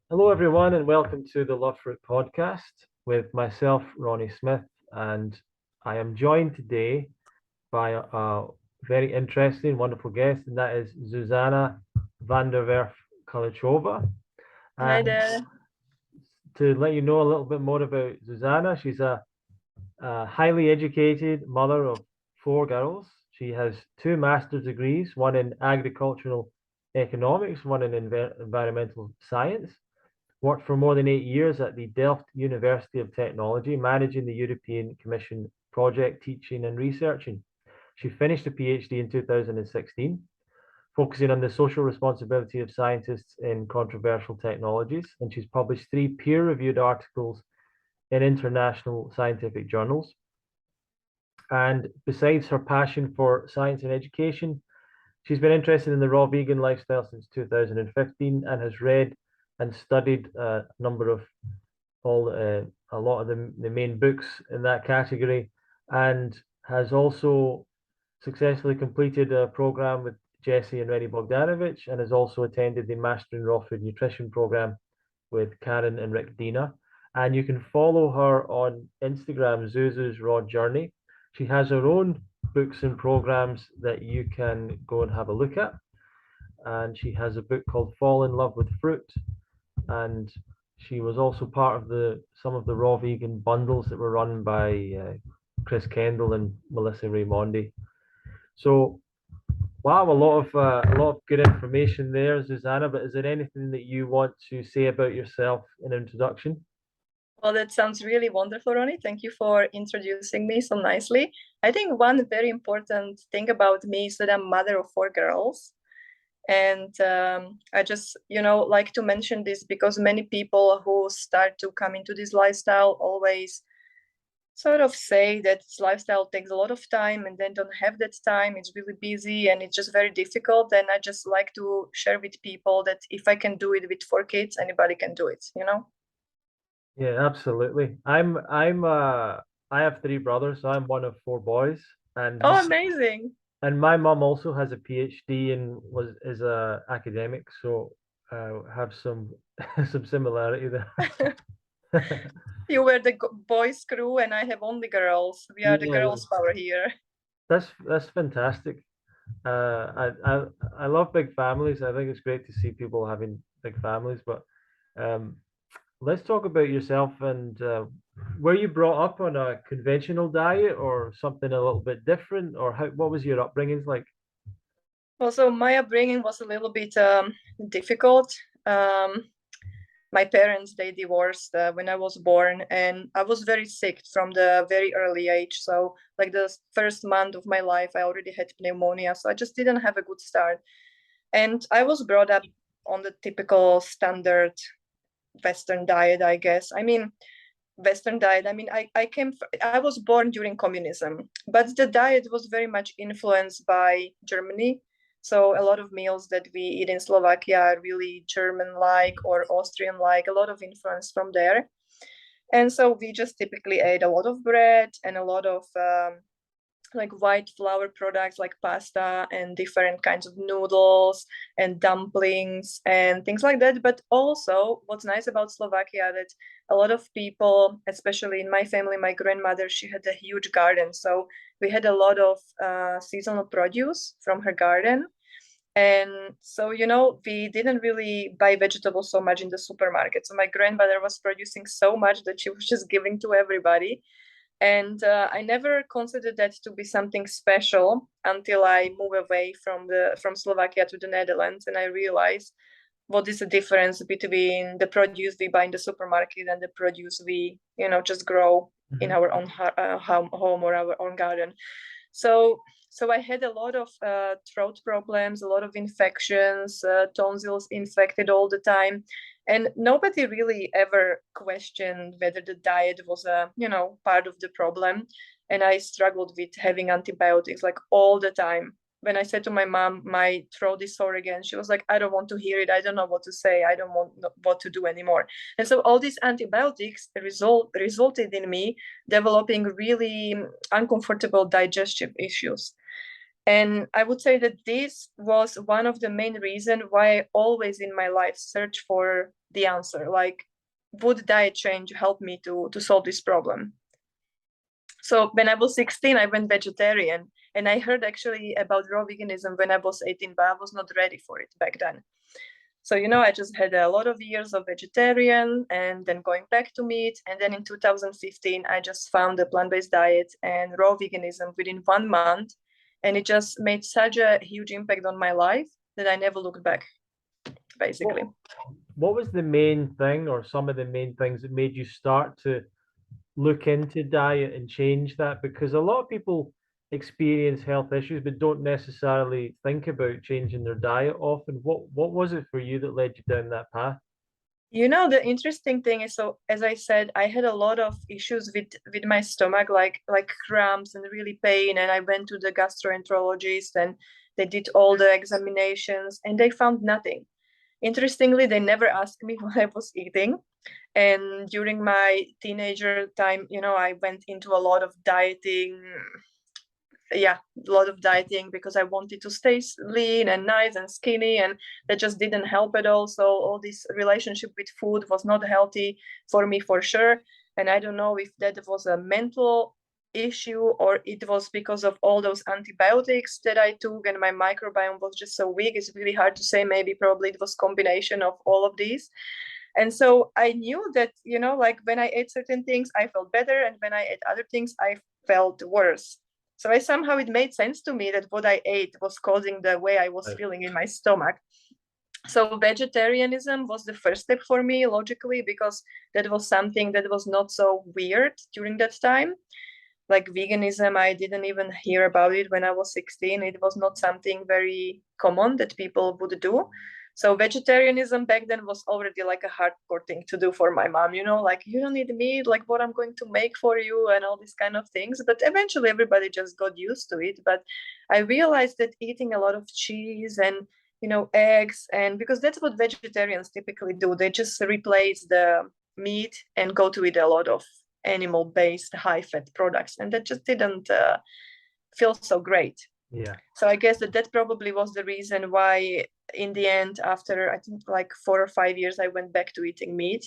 Hello, everyone, and welcome to the Love Fruit podcast with myself, Ronnie Smith, and I am joined today by a very interesting, wonderful guest, and that is Zuzana van der Werf Kulichova. Hi And there. to let you know a little bit more about Zuzana, she's a highly educated mother of four girls. She has two master's degrees, one in agricultural economics, one in environmental science. Worked for more than 8 years at the Delft University of Technology, managing the European Commission project, teaching and researching. She finished a PhD in 2016, focusing on the social responsibility of scientists in controversial technologies, and she's published three peer-reviewed articles in international scientific journals. And besides her passion for science and education, she's been interested in the raw vegan lifestyle since 2015 and has read and studied a number of a lot of the main books in that category, and has also successfully completed a program with Jesse and Rennie Bogdanovich, and has also attended the Mastering Raw Food Nutrition program with Karen and Rick Dina. And you can follow her on Instagram, Zuzu's Raw Journey. She has her own books and programs that you can go and have a look at. And she has a book called Fall in Love with Fruit, and she was also part of the some of the raw vegan bundles that were run by Chris Kendall and Melissa Raimondi. So wow, a lot of good information there, Zuzana. But is there anything that you want to say about yourself in introduction? Well, that sounds really wonderful, Ronnie. Thank you for introducing me so nicely. I think one very important thing about me is that I'm mother of four girls. And I just, like to mention this because many people who start to come into this lifestyle always sort of say that this lifestyle takes a lot of time and then don't have that time. It's really busy and it's just very difficult. And I just like to share with people that if I can do it with four kids, anybody can do it. Yeah, absolutely. I have three brothers, so I'm one of four boys, and Oh, amazing. and my mom also has a PhD and was is a academic, so have some some similarity there. You were the boys crew and I have only girls. We are the Yeah, girls power here. that's fantastic. I love big families. I think it's great to see people having big families. But um, let's talk about yourself and were you brought up on a conventional diet or something a little bit different, or how what was your upbringing like? Also, my upbringing was a little bit difficult. Um, my parents, they divorced when I was born, and I was very sick from the very early age. So like the first month of my life, I already had pneumonia, so I just didn't have a good start. And I was brought up on the typical standard Western diet, I guess. I mean, Western diet. I mean, I was born during communism, but the diet was very much influenced by Germany. So a lot of meals that we eat in Slovakia are really German-like or Austrian-like, a lot of influence from there. And so we just typically ate a lot of bread and a lot of like white flour products like pasta and different kinds of noodles and dumplings and things like that. But also, what's nice about Slovakia that a lot of people, especially in my family, my grandmother, she had a huge garden, so we had a lot of seasonal produce from her garden. And so, we didn't really buy vegetables so much in the supermarket. So my grandmother was producing so much that she was just giving to everybody. And I never considered that to be something special until I moved away from Slovakia to the Netherlands, and I realized what is the difference between the produce we buy in the supermarket and the produce we just grow in Mhm. our own home or our own garden. So I had a lot of throat problems, a lot of infections, tonsils infected all the time, and nobody really ever questioned whether the diet was a part of the problem. And I struggled with having antibiotics like all the time. When I said to my mom my throat is sore again, she was like, I don't want to hear it, I don't know what to say, I don't want what to do anymore. And so all these antibiotics resulted in me developing really uncomfortable digestive issues. And I would say that this was one of the main reasons why I always in my life search for the answer. Like, would diet change help me to solve this problem? So when I was 16, I went vegetarian, and I heard actually about raw veganism when I was 18, but I was not ready for it back then. So, I just had a lot of years of vegetarian and then going back to meat. And then in 2015, I just found a plant-based diet and raw veganism within 1 month. And it just made such a huge impact on my life that I never looked back, basically. What was the main thing or some of the main things that made you start to look into diet and change that? Because a lot of people experience health issues but don't necessarily think about changing their diet often. What was it for you that led you down that path? The interesting thing is, so as I said, I had a lot of issues with my stomach, like cramps and really pain, and I went to the gastroenterologist, and they did all the examinations, and they found nothing. Interestingly, they never asked me what I was eating. And during my teenager time, I went into a lot of dieting. Yeah, a lot of dieting because I wanted to stay lean and nice and skinny, and that just didn't help at all. So all this relationship with food was not healthy for me, for sure. And I don't know if that was a mental issue or it was because of all those antibiotics that I took and my microbiome was just so weak. It's really hard to say. Maybe probably it was combination of all of these. And so I knew that, like when I ate certain things, I felt better. And when I ate other things, I felt worse. So it made sense to me that what I ate was causing the way I was feeling in my stomach. So vegetarianism was the first step for me, logically, because that was something that was not so weird during that time. Like veganism, I didn't even hear about it when I was 16. It was not something very common that people would do. So vegetarianism back then was already like a hardcore thing to do for my mom, like you don't need meat, like what I'm going to make for you and all these kind of things. But eventually everybody just got used to it. But I realized that eating a lot of cheese and eggs, and because that's what vegetarians typically do, they just replace the meat and go to eat a lot of animal-based high-fat products, and that just didn't feel so great. Yeah. So I guess that probably was the reason why in the end, after I think like 4 or 5 years, I went back to eating meat.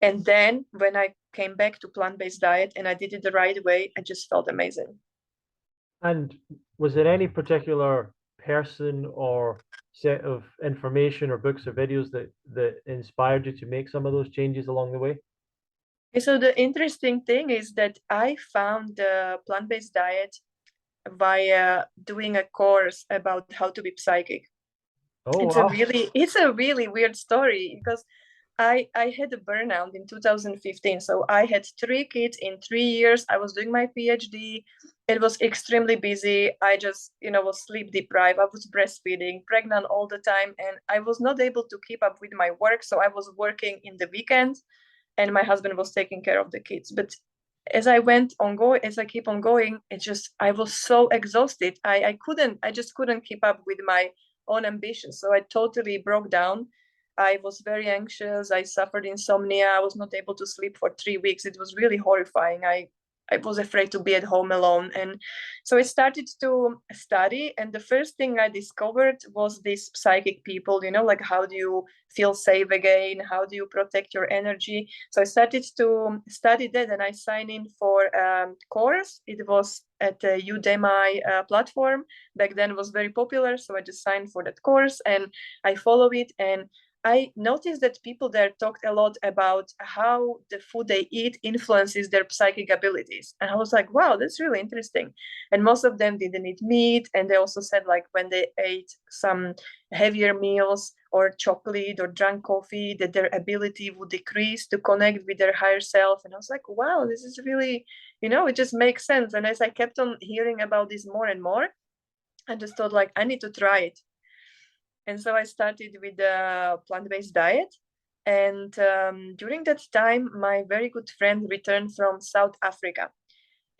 And then when I came back to plant-based diet and I did it the right way, I just felt amazing. And was there any particular person or set of information or books or videos that inspired you to make some of those changes along the way? So the interesting thing is that I found the plant-based diet via doing a course about how to be psychic. Oh, It's wow. it's a really weird story because I had a burnout in 2015. So I had 3 kids in 3 years. I was doing my PhD. It was extremely busy. I just, was sleep deprived. I was breastfeeding, pregnant all the time, and I was not able to keep up with my work. So I was working in the weekends, and my husband was taking care of the kids. But as I keep on going, I was so exhausted. I just couldn't keep up with my own ambitions. So I totally broke down. I was very anxious. I suffered insomnia. I was not able to sleep for 3 weeks. It was really horrifying. I was afraid to be at home alone. And so I started to study. And the first thing I discovered was these psychic people, like how do you feel safe again? How do you protect your energy? So I started to study that, and I signed in for a course. It was at the Udemy platform. Back then it was very popular. So I just signed for that course and I follow it. And I noticed that people there talked a lot about how the food they eat influences their psychic abilities. And I was like, wow, that's really interesting. And most of them didn't eat meat. And they also said, like, when they ate some heavier meals or chocolate or drank coffee, that their ability would decrease to connect with their higher self. And I was like, wow, this is really, it just makes sense. And as I kept on hearing about this more and more, I just thought, like, I need to try it. And so I started with the plant-based diet. And during that time, my very good friend returned from South Africa.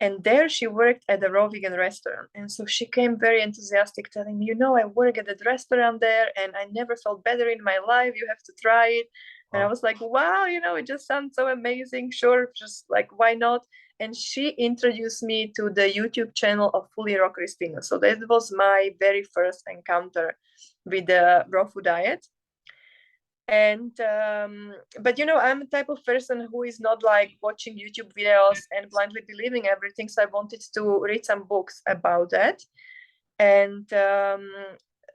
And there she worked at a raw vegan restaurant. And so she came very enthusiastic, telling me, I work at that restaurant there and I never felt better in my life. You have to try it. And I was like, wow, it just sounds so amazing. Sure, just like, why not? And she introduced me to the YouTube channel of Fully Raw Christina. So that was my very first encounter with the raw food diet. And but you know, I'm a type of person who is not like watching YouTube videos and blindly believing everything. So I wanted to read some books about that. And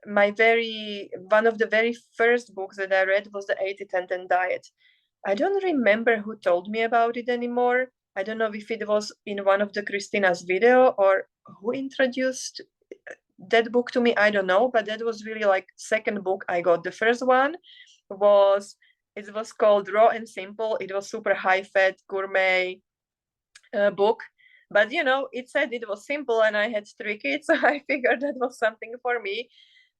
one of the very first books that I read was the 80-10-10 diet. I don't remember who told me about it anymore. I don't know if it was in one of the Christina's video or who introduced that book to me. I don't know, but that was really like second book I got. The first one was, it was called Raw and Simple. It was super high fat gourmet book, but you know, it said it was simple, and I had 3 kids, so I figured that was something for me.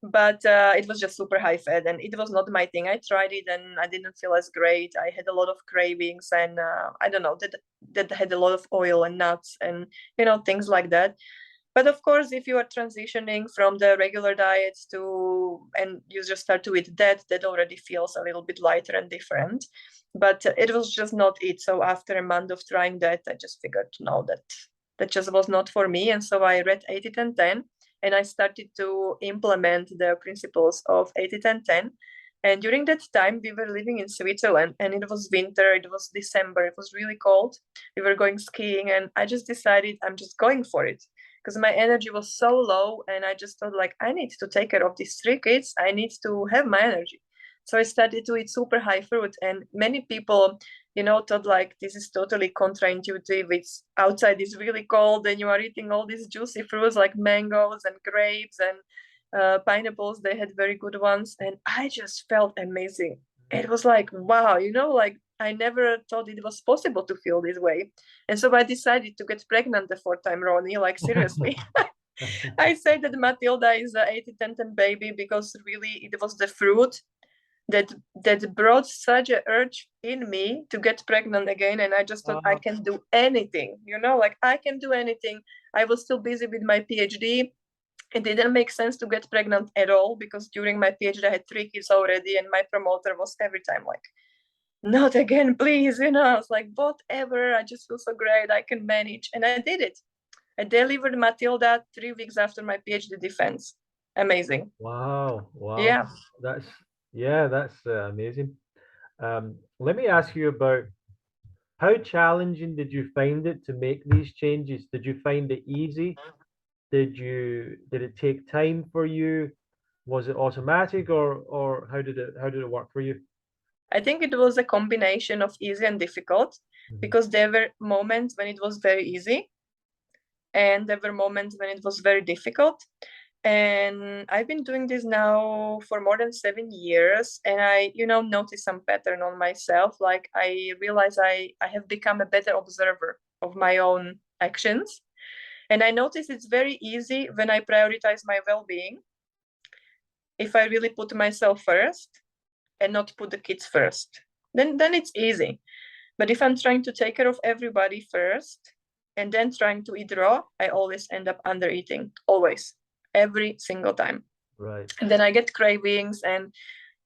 But it was just super high fat, and it was not my thing. I tried it, and I didn't feel as great. I had a lot of cravings, and I don't know, that had a lot of oil and nuts, and you know, things like that. But of course, if you are transitioning from the regular diet to, and you just start to eat that, that already feels a little bit lighter and different. But it was just not it. So after a month of trying that, I just figured, no, that just was not for me. And so I read 80-10-10, and I started to implement the principles of 80-10-10. And during that time, we were living in Switzerland, and it was winter, it was December, it was really cold. We were going skiing, and I just decided I'm just going for it, because my energy was so low, and I just thought, like, I need to take care of these 3 kids. I need to have my energy. So I started to eat super high fruit, and many people, you know, thought like this is totally counterintuitive. It's outside is really cold, and you are eating all these juicy fruits like mangoes and grapes and pineapples. They had very good ones, and I just felt amazing. It was like, wow, you know, like I never thought it was possible to feel this way. And so I decided to get pregnant the fourth time, Ronnie, like seriously. I say that Matilda is a 80-10-10 baby because really it was the fruit that brought such an urge in me to get pregnant again. And I just thought I can do anything, you know, like I can do anything. I was still busy with my PhD. It didn't make sense to get pregnant at all because during my PhD I had 3 kids already, and my promoter was every time like, not again, please. You know, I was like, whatever, I just feel so great, I can manage. And I did it. I delivered Matilda 3 weeks after my PhD defense. Amazing. Wow, wow. Yeah. That's yeah, that's amazing. Let me ask you about how challenging did you find it to make these changes? Did you find it easy? Did it take time for you? Was it automatic, or how did it work for you? I think it was a combination of easy and difficult, Mhm. because there were moments when it was very easy and there were moments when it was very difficult. And I've been doing this now for more than 7 years, and I, you know, notice some pattern on myself. Like I realize I have become a better observer of my own actions. And I notice it's very easy when I prioritize my well-being, if I really put myself first and not put the kids first, then it's easy. But if I'm trying to take care of everybody first and then trying to eat raw, I always end up under eating, always, every single time. Right. And then I get cravings, and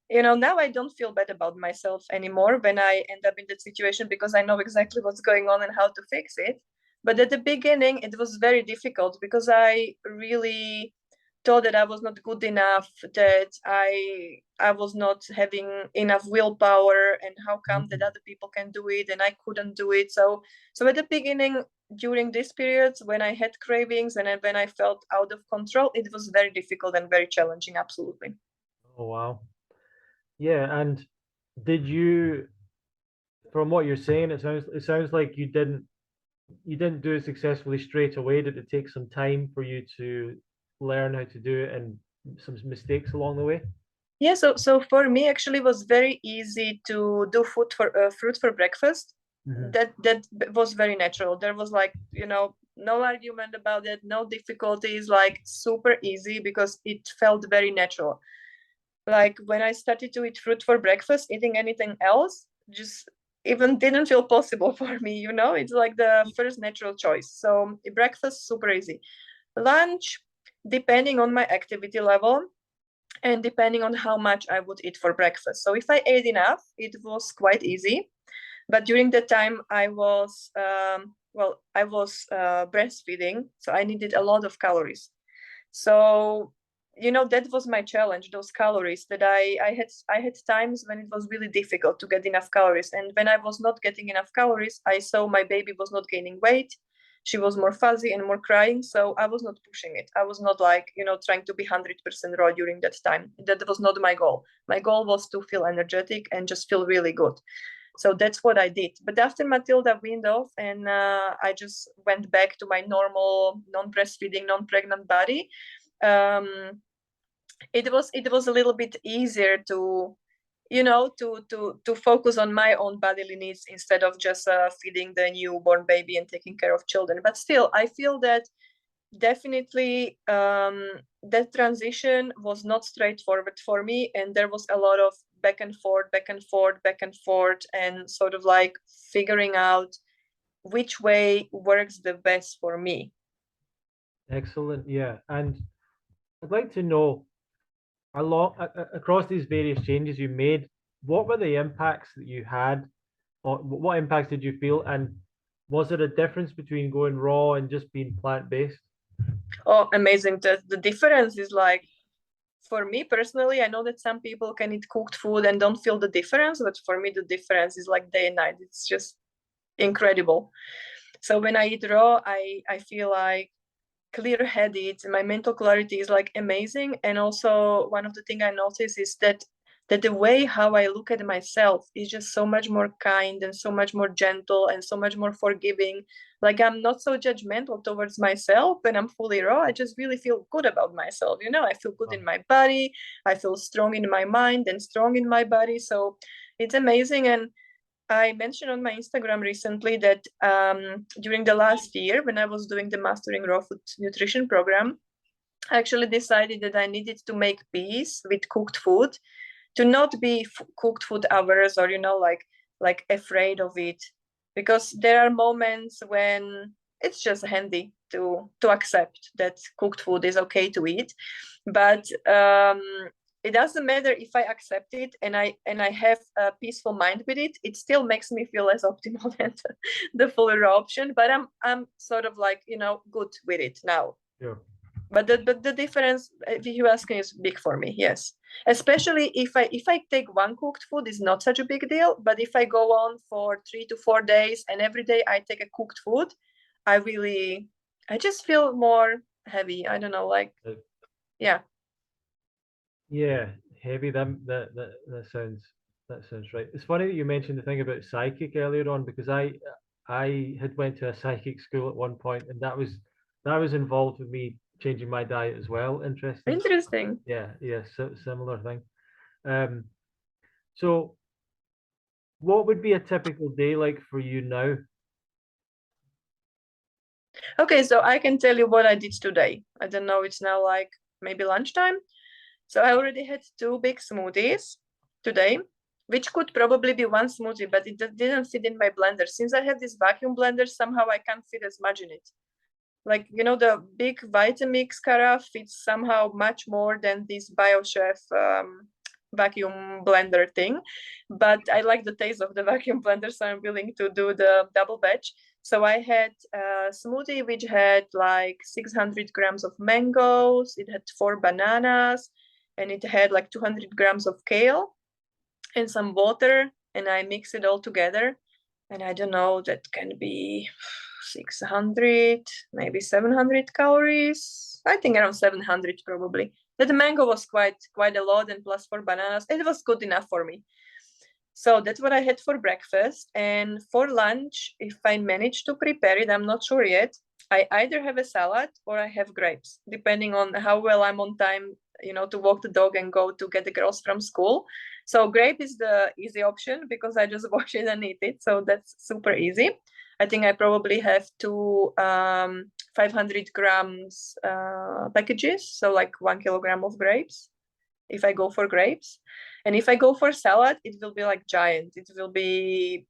you know, now I don't feel bad about myself anymore when I end up in that situation, because I know exactly what's going on and how to fix it. But at the beginning it was very difficult because I really thought that I was not good enough, that I was not having enough willpower, and how come that other people can do it and I couldn't do it. So at the beginning, during these periods when I had cravings and when I felt out of control, it was very difficult and very challenging, absolutely. Oh wow. Yeah, and did you, from what you're saying, it sounds like you didn't do it successfully straight away. Did it take some time for you to learn how to do it and some mistakes along the way? Yeah, so for me actually it was very easy to do fruit for breakfast. Mhm. That was very natural. There was like, you know, no argument about it, no difficulties, like super easy because it felt very natural. Like when I started to eat fruit for breakfast, eating anything else just even didn't feel possible for me, you know? It's like the first natural choice. So breakfast super easy. Lunch, depending on my activity level and depending on how much I would eat for breakfast. So if I ate enough, it was quite easy. But during the time I was, I was breastfeeding, so I needed a lot of calories. So you know, that was my challenge, those calories that I had times when it was really difficult to get enough calories. And when I was not getting enough calories, I saw my baby was not gaining weight. She was more fuzzy and more crying. So I was not pushing it. I was not like, you know, trying to be 100% raw during that time. That was not my goal. My goal was to feel energetic and just feel really good. So that's what I did. But after Matilda weaned off and I just went back to my normal non-breastfeeding, non-pregnant body, it was a little bit easier to, you know, to focus on my own bodily needs instead of just feeding the newborn baby and taking care of children. But still, I feel that definitely that transition was not straightforward for me, and there was a lot of back and forth, back and forth, back and forth, and sort of like figuring out which way works the best for me. Excellent. Yeah. And I'd like to know across these various changes you made, what were the impacts that you had, or what impacts did you feel? And was there a difference between going raw and just being plant-based? Oh, amazing. The difference is like, for me personally, I know that some people can eat cooked food and don't feel the difference, but for me, the difference is like day and night. It's just incredible. So when I eat raw, I feel like clear-headed. My mental clarity is like amazing. And also one of the things I notice is that the way how I look at myself is just so much more kind and so much more gentle and so much more forgiving. Like I'm not so judgmental towards myself when I'm fully raw. I just really feel good about myself. You know, I feel good in my body. I feel strong in my mind and strong in my body. So it's amazing. And I mentioned on my Instagram recently that during the last year, when I was doing the Mastering Raw Food Nutrition program, I actually decided that I needed to make peace with cooked food, to not be cooked food averse or, you know, like afraid of it, because there are moments when it's just handy to accept that cooked food is okay to eat. But it doesn't matter if I accept it and I have a peaceful mind with it. It still makes me feel less optimal than the full raw option. But I'm sort of like, you know, good with it now. Yeah. But the difference, if you ask me, is big for me. Yes, especially if I take one cooked food, is not such a big deal. But if I go on for 3 to 4 days and every day I take a cooked food, I just feel more heavy. I don't know, like, yeah. Yeah, heavy. That sounds right. It's funny that you mentioned the thing about psychic earlier on, because I had went to a psychic school at one point, and that was involved with me changing my diet as well. Interesting. Yeah, so similar thing. Um, so what would be a typical day like for you now? Okay, so I can tell you what I did today. I don't know, it's now like maybe lunchtime. So I already had 2 big smoothies today, which could probably be one smoothie, but it didn't fit in my blender. Since I have this vacuum blender, somehow I can't fit as much in it. Like, you know, the big Vitamix carafe fits somehow much more than this BioChef vacuum blender thing. But I like the taste of the vacuum blender, so I'm willing to do the double batch. So I had a smoothie which had like 600 grams of mangoes, it had 4 bananas, and it had like 200 grams of kale and some water, and I mix it all together. And I don't know, that can be 600, maybe 700 calories. I think around 700 probably. The mango was quite a lot, and plus 4 bananas. It was good enough for me. So that's what I had for breakfast. And for lunch, if I manage to prepare it, I'm not sure yet. I either have a salad or I have grapes, depending on how well I'm on time, you know, to walk the dog and go to get the girls from school. So grape is the easy option because I just wash it and eat it. So that's super easy. I think I probably have 2 500 grams packages, so like 1 kilogram of grapes if I go for grapes. And if I go for salad, it will be like giant. It will be,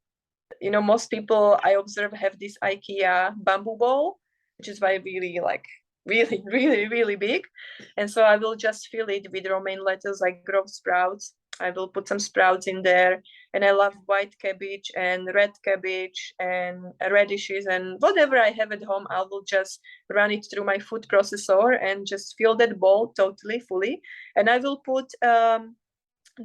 you know, most people I observe have this IKEA bamboo bowl, which is why really like really big. And so I will just fill it with romaine lettuce, like grove sprouts, I will put some sprouts in there. And I love white cabbage and red cabbage and radishes and whatever I have at home. I will just run it through my food processor and just fill that bowl totally fully. And I will put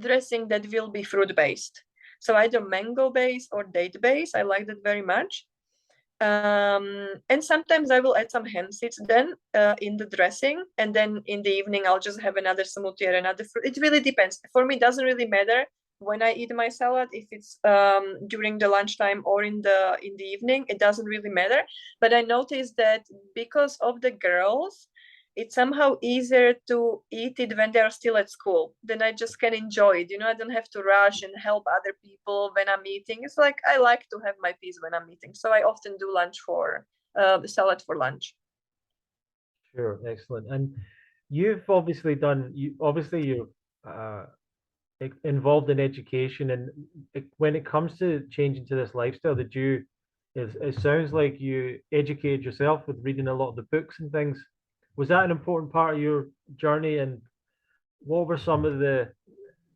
dressing that will be fruit based. So either mango based or date based. I like that very much. And sometimes I will add some hemp seeds then in the dressing, and then in the evening I'll just have another smoothie or another fruit. It really depends. For me, it doesn't really matter when I eat my salad, if it's during the lunchtime or in the evening. It doesn't really matter. But I noticed that because of the girls, it's somehow easier to eat it when they're still at school. Then I just can enjoy it. I don't have to rush and help other people when I'm eating. It's like I like to have my peace when I'm eating. So I often do salad for lunch. Sure, excellent. And you've obviously you're involved in education, and when it comes to changing to this lifestyle, it sounds like you educated yourself with reading a lot of the books and things. Was that an important part of your journey? And what were some of the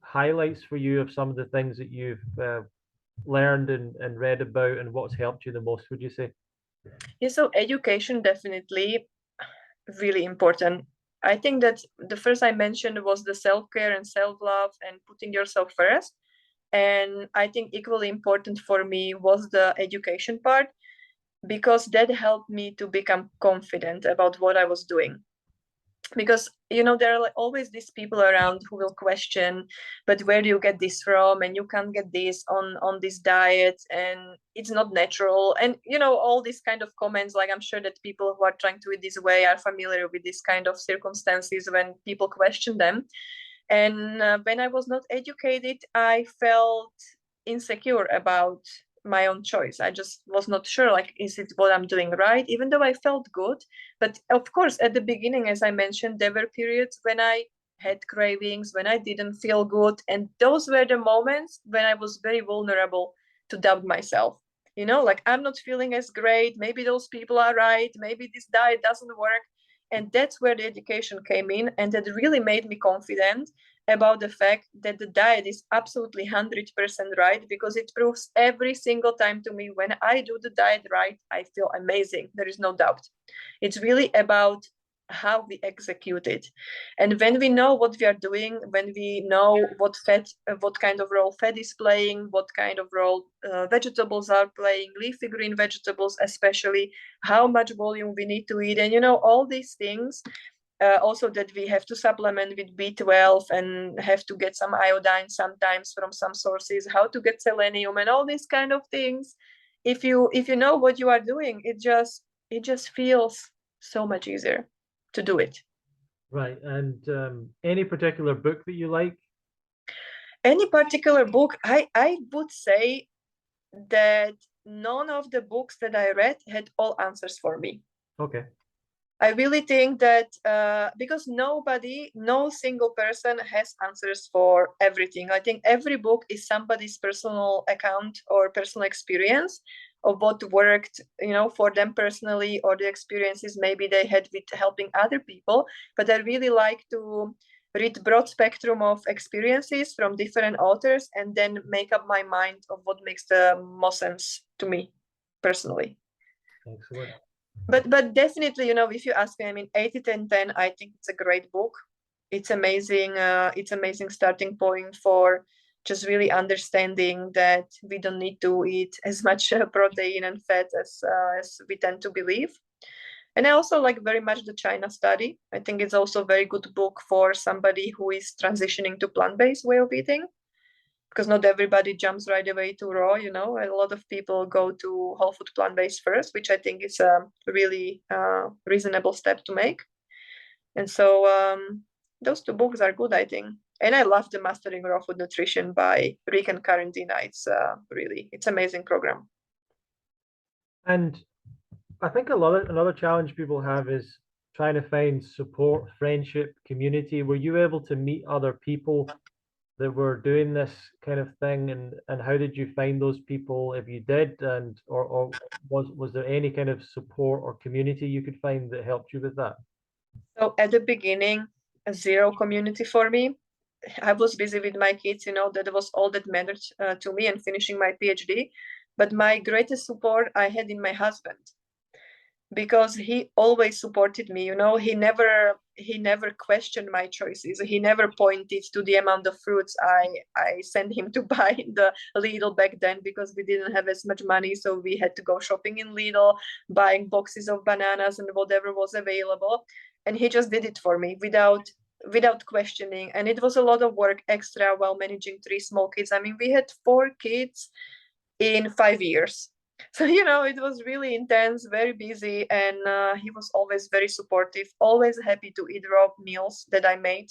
highlights for you of some of the things that you've learned and read about, and what's helped you the most, would you say? Yeah, so education definitely really important. I think that the first I mentioned was the self-care and self-love and putting yourself first. And I think equally important for me was the education part, because that helped me to become confident about what I was doing. Because there are always these people around who will question, but where do you get this from, and you can't get this on this diet, and it's not natural, and all these kind of comments. Like, I'm sure that people who are trying to eat this way are familiar with this kind of circumstances when people question them. And when I was not educated, I felt insecure about my own choice. I just was not sure, like, is it what I'm doing right? Even though I felt good. But of course, at the beginning, as I mentioned, there were periods when I had cravings, when I didn't feel good. And those were the moments when I was very vulnerable to doubt myself. Like, I'm not feeling as great. Maybe those people are right. Maybe this diet doesn't work. And that's where the education came in. And that really made me confident about the fact that the diet is absolutely 100% right, because it proves every single time to me, when I do the diet right, I feel amazing. There is no doubt. It's really about how we execute it. And when we know what we are doing, when we know what kind of role fat is playing, what kind of role vegetables are playing, leafy green vegetables especially, how much volume we need to eat, and all these things. Also, that we have to supplement with B12 and have to get some iodine sometimes from some sources, how to get selenium and all these kind of things. If you know what you are doing, it just feels so much easier to do it. Right. And any particular book that you like? Any particular book? I would say that none of the books that I read had all answers for me. Okay. I really think that because no single person has answers for everything. I think every book is somebody's personal account or personal experience of what worked, for them personally, or the experiences maybe they had with helping other people. But I really like to read broad spectrum of experiences from different authors and then make up my mind of what makes the most sense to me personally. Excellent. But definitely, if you ask me, I mean, 80-10-10, I think it's a great book. It's amazing. It's amazing starting point for just really understanding that we don't need to eat as much protein and fat as we tend to believe. And I also like very much the China study. I think it's also a very good book for somebody who is transitioning to plant-based way of eating, because not everybody jumps right away to raw. A lot of people go to whole food plant-based first, which I think is a really reasonable step to make. And so those two books are good, I think. And I love the Mastering Raw Food Nutrition by Rick and Karentina. It's amazing program. And I think another challenge people have is trying to find support, friendship, community. Were you able to meet other people that were doing this kind of thing, and how did you find those people, if you did, and or was there any kind of support or community you could find that helped you with that? So at the beginning, zero community for me. I was busy with my kids, that was all that mattered to me, and finishing my PhD. But my greatest support I had in my husband, because he always supported me. He never questioned my choices. He never pointed to the amount of fruits I sent him to buy in the Lidl back then, because we didn't have as much money, so we had to go shopping in Lidl, buying boxes of bananas and whatever was available. And he just did it for me without questioning. And it was a lot of work extra while managing 3 small kids. I mean, we had 4 kids in 5 years. So, it was really intense, very busy, and he was always very supportive, always happy to eat raw meals that I made.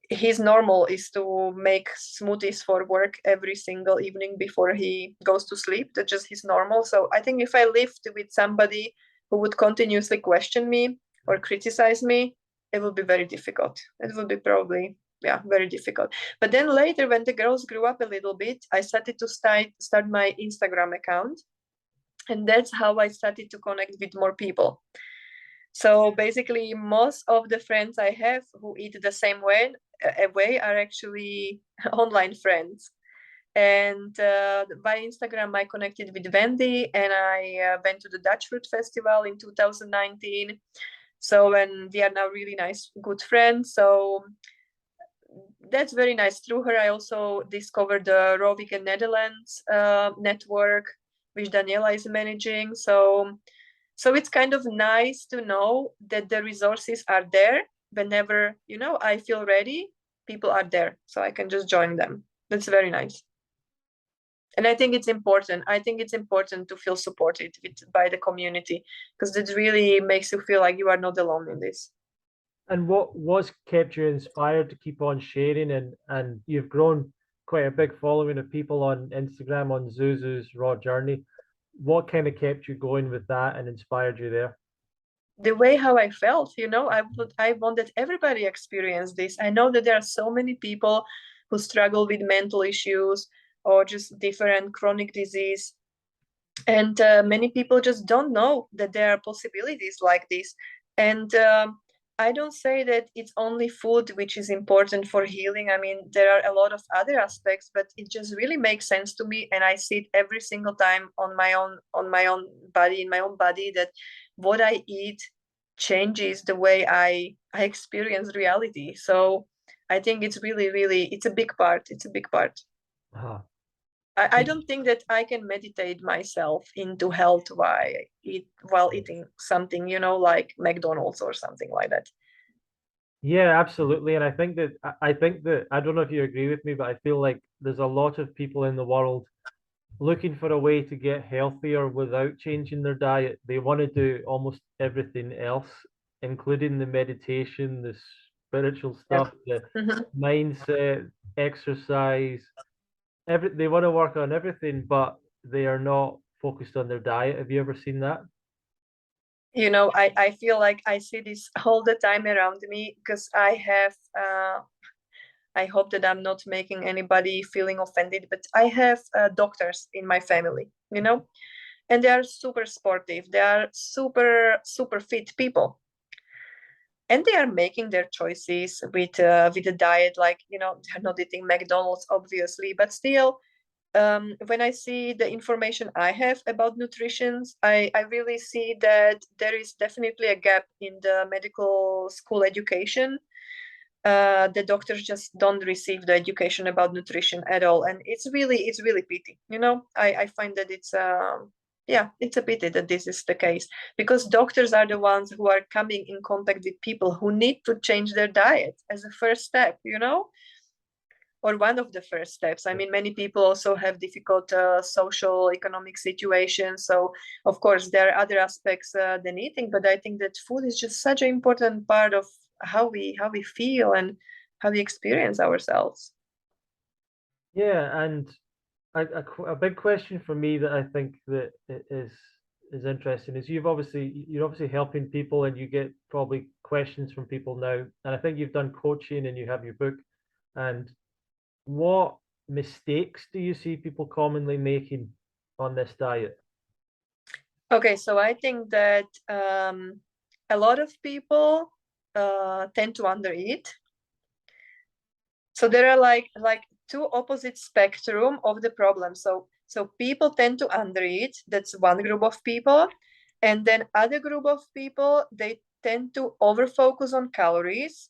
His normal is to make smoothies for work every single evening before he goes to sleep. That's just his normal. So I think if I lived with somebody who would continuously question me or criticize me, it would be very difficult. It would be probably, yeah, very difficult. But then later, when the girls grew up a little bit, I started to start my Instagram account. And that's how I started to connect with more people. So basically, most of the friends I have who eat the same way are actually online friends. And by Instagram, I connected with Wendy, and I went to the Dutch Fruit Festival in 2019. So, and we are now really nice, good friends. So that's very nice. Through her, I also discovered the Raw Vegan Netherlands network, which Daniela is managing. So it's kind of nice to know that the resources are there whenever, I feel ready, people are there, so I can just join them. That's very nice. And I think it's important. I think it's important to feel supported by the community, because it really makes you feel like you are not alone in this. And what's kept you inspired to keep on sharing? And you've grown quite a big following of people on Instagram on Zuzu's Raw Journey. What kind of kept you going with that and inspired you there? The way how I felt, I want that everybody experience this. I know that there are so many people who struggle with mental issues or just different chronic disease. And many people just don't know that there are possibilities like this. And I don't say that it's only food which is important for healing. I mean, there are a lot of other aspects, but it just really makes sense to me, and I see it every single time on my own body, in my own body, that what I eat changes the way I experience reality. So I think it's really, really, it's a big part. It's a big part. Ah, I don't think that I can meditate myself into health while eating something, like McDonald's or something like that. yeah, absolutely. And I think that I don't know if you agree with me, but I feel like there's a lot of people in the world looking for a way to get healthier without changing their diet. They want to do almost everything else, including the meditation, the spiritual Yeah. stuff, the Mhm. mindset, exercise. They want to work on everything, but they are not focused on their diet. Have you ever seen that? I feel like I see this all the time around me, because I hope that I'm not making anybody feeling offended, but I have doctors in my family, and they are super sportive. They are super, super fit people. And they are making their choices with a diet, like, they're not eating McDonald's, obviously, but still, when I see the information I have about nutrition, I really see that there is definitely a gap in the medical school education. The doctors just don't receive the education about nutrition at all, and it's really pity. I find that it's a pity that this is the case, because doctors are the ones who are coming in contact with people who need to change their diet as a first step, or one of the first steps. I mean, many people also have difficult social, economic situations. So, of course, there are other aspects than eating, but I think that food is just such an important part of how we feel and how we experience ourselves. Yeah, and a big question for me that I think that is interesting is you're obviously helping people and you get probably questions from people now, and I think you've done coaching and you have your book. And what mistakes do you see people commonly making on this diet? Okay, so I think that a lot of people tend to undereat. So there are like two opposite spectrum of the problem. So people tend to undereat. That's one group of people. And then other group of people, they tend to overfocus on calories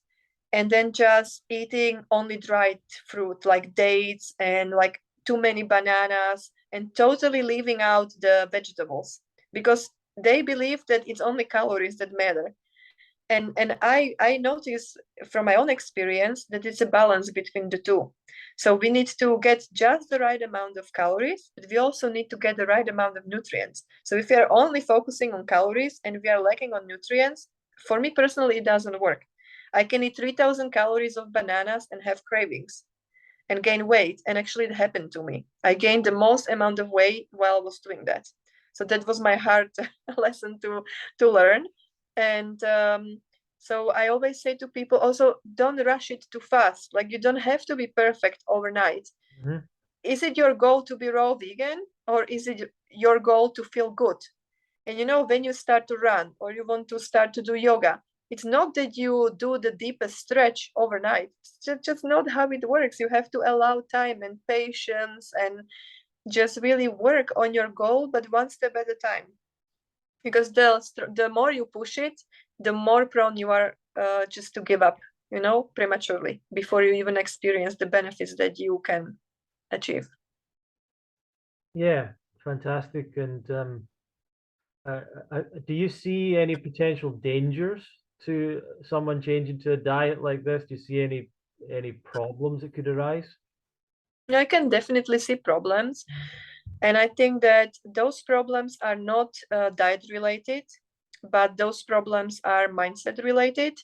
and then just eating only dried fruit like dates and like too many bananas and totally leaving out the vegetables because they believe that it's only calories that matter. And I notice from my own experience that it's a balance between the two. So we need to get just the right amount of calories, but we also need to get the right amount of nutrients. So if we are only focusing on calories and we are lacking on nutrients, for me personally, it doesn't work. I can eat 3,000 calories of bananas and have cravings and gain weight. And actually, it happened to me. I gained the most amount of weight while I was doing that. So that was my hard lesson to learn. And so I always say to people also, don't rush it too fast. Like you don't have to be perfect overnight. Mm-hmm. Is it your goal to be raw vegan or is it your goal to feel good? And you know, when you start to run or you want to start to do yoga, it's not that you do the deepest stretch overnight. It's just not how it works. You have to allow time and patience and just really work on your goal, but one step at a time. Because the more you push it, the more prone you are just to give up, you know, prematurely before you even experience the benefits that you can achieve. Yeah, fantastic. And do you see any potential dangers to someone changing to a diet like this? Do you see any problems that could arise? I can definitely see problems. And I think that those problems are not diet related, but those problems are mindset related.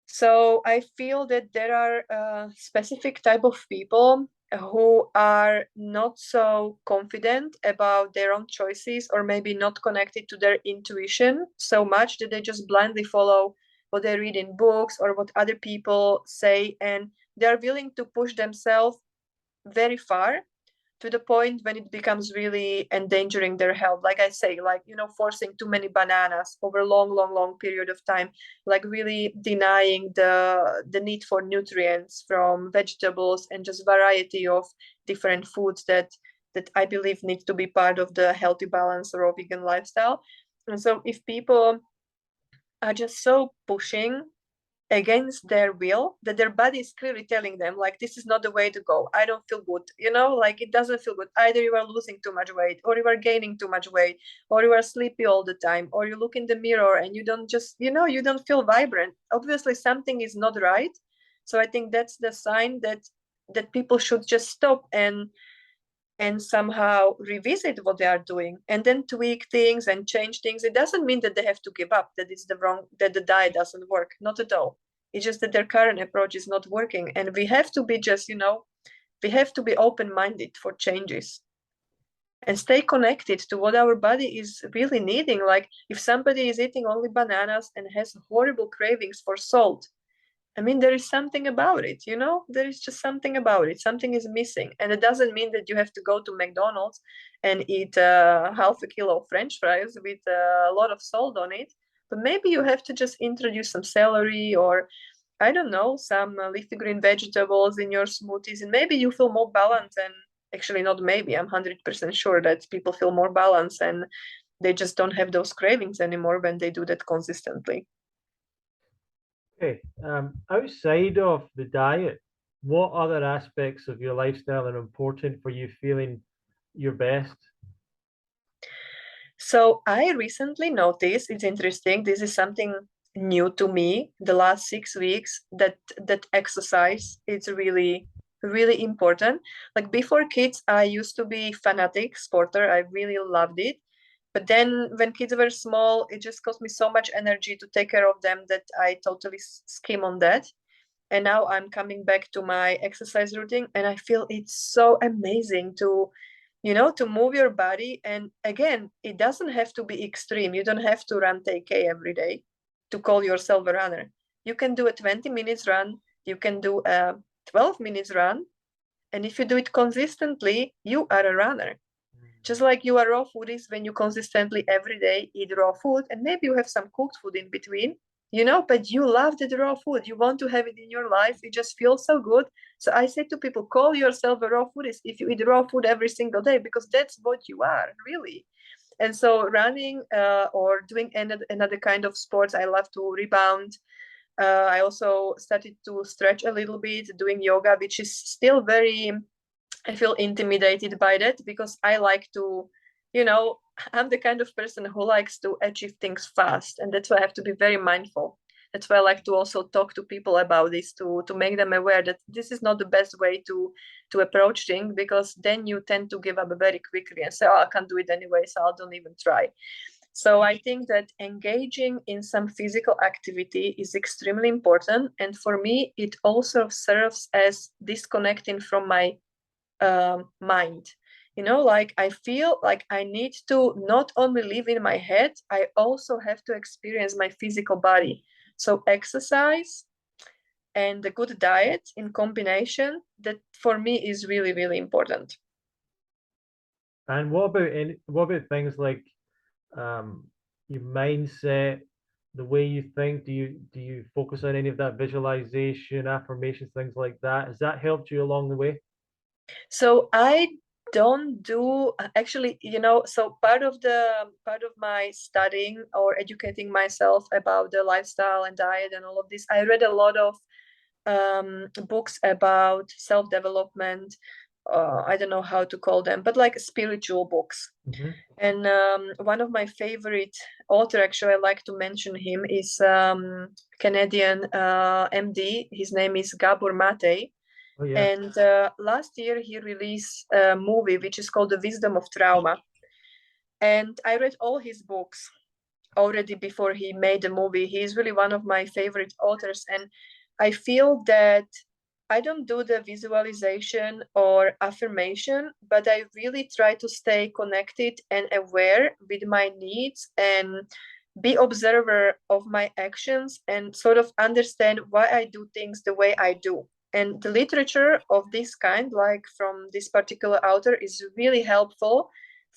So I feel that there are specific type of people who are not so confident about their own choices or maybe not connected to their intuition so much that they just blindly follow what they read in books or what other people say, and they're willing to push themselves very far to the point when it becomes really endangering their health. Like I say, like, you know, forcing too many bananas over a long period of time, like really denying the need for nutrients from vegetables and just variety of different foods that I believe needs to be part of the healthy balance or vegan lifestyle. And so if people are just so pushing against their will, that their body is clearly telling them like, this is not the way to go, I don't feel good, you know, like it doesn't feel good. Either you are losing too much weight or you are gaining too much weight or you are sleepy all the time or you look in the mirror and you don't just, you know, you don't feel vibrant. Obviously something is not right. So I think that's the sign that people should just stop and somehow revisit what they are doing and then tweak things and change things. It doesn't mean that they have to give up, that it's the wrong, that the diet doesn't work. Not at all. It's just that their current approach is not working. And we have to be just, you know, we have to be open-minded for changes and stay connected to what our body is really needing. Like if somebody is eating only bananas and has horrible cravings for salt, I mean, there is something about it, you know, there is just something about it. Something is missing. And it doesn't mean that you have to go to McDonald's and eat half a kilo of French fries with a lot of salt on it. But maybe you have to just introduce some celery or, I don't know, some leafy green vegetables in your smoothies. And maybe you feel more balanced. And actually, not maybe, I'm 100% sure that people feel more balanced and they just don't have those cravings anymore when they do that consistently. Okay. Outside of the diet, what other aspects of your lifestyle are important for you feeling your best? So I recently noticed, it's interesting, this is something new to me the last 6 weeks, that exercise is really important. Like before kids, I used to be fanatic sporter. I really loved it. But then when kids were small, it just cost me so much energy to take care of them that I totally skim on that. And now I'm coming back to my exercise routine and I feel it's so amazing to, you know, to move your body. And again, it doesn't have to be extreme. You don't have to run 10K every day to call yourself a runner. You can do a 20 minutes run, you can do a 12 minutes run, and if you do it consistently, you are a runner. Just like you are raw foodies when you consistently every day eat raw food and maybe you have some cooked food in between, but you love the raw food. You want to have it in your life. It just feels so good. So I say to people, call yourself a raw foodist if you eat raw food every single day, because that's what you are, really. And so running or doing another kind of sports, I love to rebound. I also started to stretch a little bit, doing yoga, which is still very, I feel intimidated by that, because I like to, I'm the kind of person who likes to achieve things fast. And that's why I have to be very mindful. That's why I like to also talk to people about this, to make them aware that this is not the best way to approach things, because then you tend to give up very quickly and say, oh, I can't do it anyway, so I don't even try. So I think that engaging in some physical activity is extremely important. And for me, it also serves as disconnecting from my mind. Like I feel like I need to not only live in my head, I also have to experience my physical body. So exercise and a good diet in combination, that for me is really, really important. And what about things like your mindset, the way you think? Do you focus on any of that visualization, affirmations, things like that? Has that helped you along the way? So I don't do actually, so part of my studying or educating myself about the lifestyle and diet and all of this, I read a lot of books about self-development. I don't know how to call them, but like spiritual books. Mm-hmm. And one of my favorite author, actually, I like to mention him, is Canadian MD. His name is Gabor Mate. Oh yeah. And last year he released a movie which is called The Wisdom of Trauma. And I read all his books already before he made the movie. He is really one of my favorite authors. And I feel that I don't do the visualization or affirmation, but I really try to stay connected and aware with my needs and be observer of my actions and sort of understand why I do things the way I do. And the literature of this kind, like from this particular author, is really helpful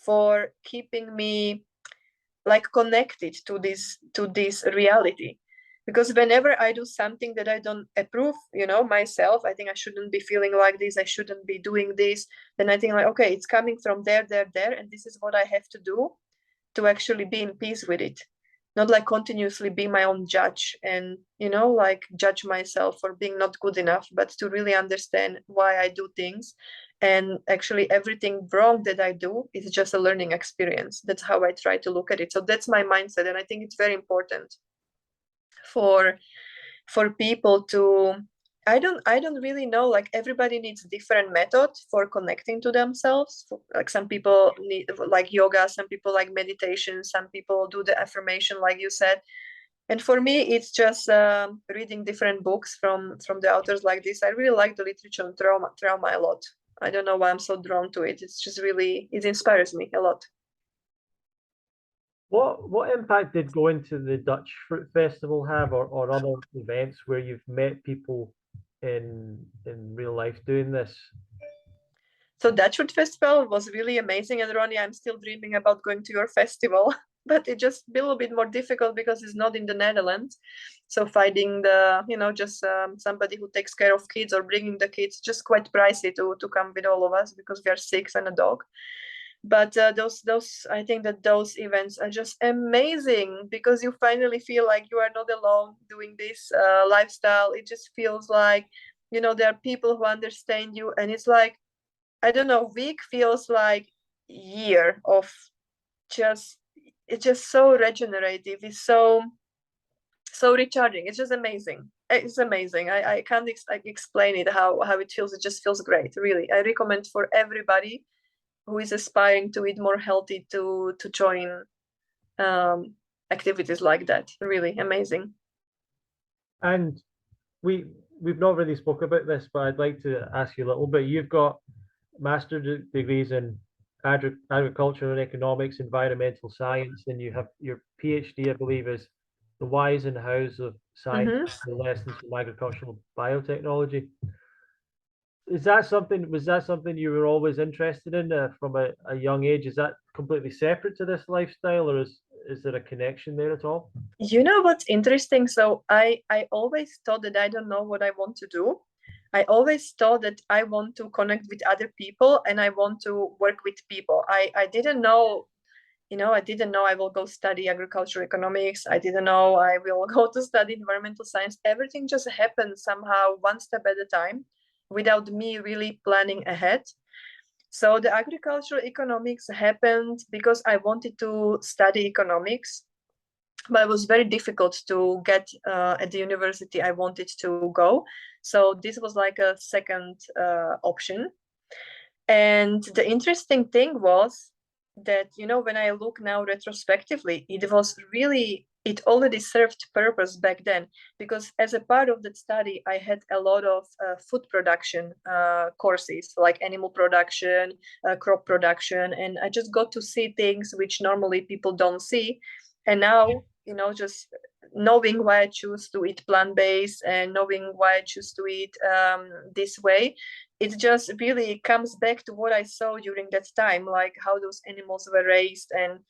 for keeping me like connected to this reality. Because whenever I do something that I don't approve, myself, I think I shouldn't be feeling like this, I shouldn't be doing this, then I think like, okay, it's coming from there, and this is what I have to do to actually be in peace with it. Not like continuously be my own judge and, like judge myself for being not good enough, but to really understand why I do things. And actually, everything wrong that I do is just a learning experience. That's how I try to look at it. So that's my mindset. And I think it's very important for people to, I don't really know, like everybody needs different methods for connecting to themselves. Like some people need like yoga, some people like meditation, some people do the affirmation like you said. And for me it's just reading different books from the authors like this. I really like the literature on trauma a lot. I don't know why I'm so drawn to it. It's just really, it inspires me a lot. What impact did going to the Dutch Fruit Festival have, or other events where you've met people in real life doing this? So Dutch Food Festival was really amazing. And Ronnie, I'm still dreaming about going to your festival, but it just a little bit more difficult because it's not in the Netherlands. So finding just somebody who takes care of kids or bringing the kids, just quite pricey to come with all of us because we are six and a dog. But those I think that those events are just amazing because you finally feel like you are not alone doing this lifestyle. It just feels like there are people who understand you, and it's like, I don't know, week feels like year of just, it's just so regenerative. It's so recharging. It's just amazing. It's amazing. I can't explain it how it feels. It just feels great. Really, I recommend for everybody who is aspiring to eat more healthy to join activities like that. Really amazing. And we've not really spoke about this, but I'd like to ask you a little bit. You've got degrees in agriculture and economics, environmental science, and you have your PhD, I believe, is the whys and hows of science, Mm-hmm. the lessons from agricultural biotechnology. Was that something you were always interested in from a young age? Is that completely separate to this lifestyle, or is there a connection there at all? You know what's interesting? So I always thought that I don't know what I want to do. I always thought that I want to connect with other people and I want to work with people. I didn't know, I didn't know I will go study agricultural economics. I didn't know I will go to study environmental science. Everything just happened somehow one step at a time without me really planning ahead. So the agricultural economics happened because I wanted to study economics, but it was very difficult to get at the university I wanted to go. So this was like a second option. And the interesting thing was that, when I look now retrospectively, it already served purpose back then, because as a part of that study, I had a lot of food production courses, like animal production, crop production, and I just got to see things which normally people don't see. And now, just knowing why I choose to eat plant-based and knowing why I choose to eat this way, it just really comes back to what I saw during that time, like how those animals were raised. And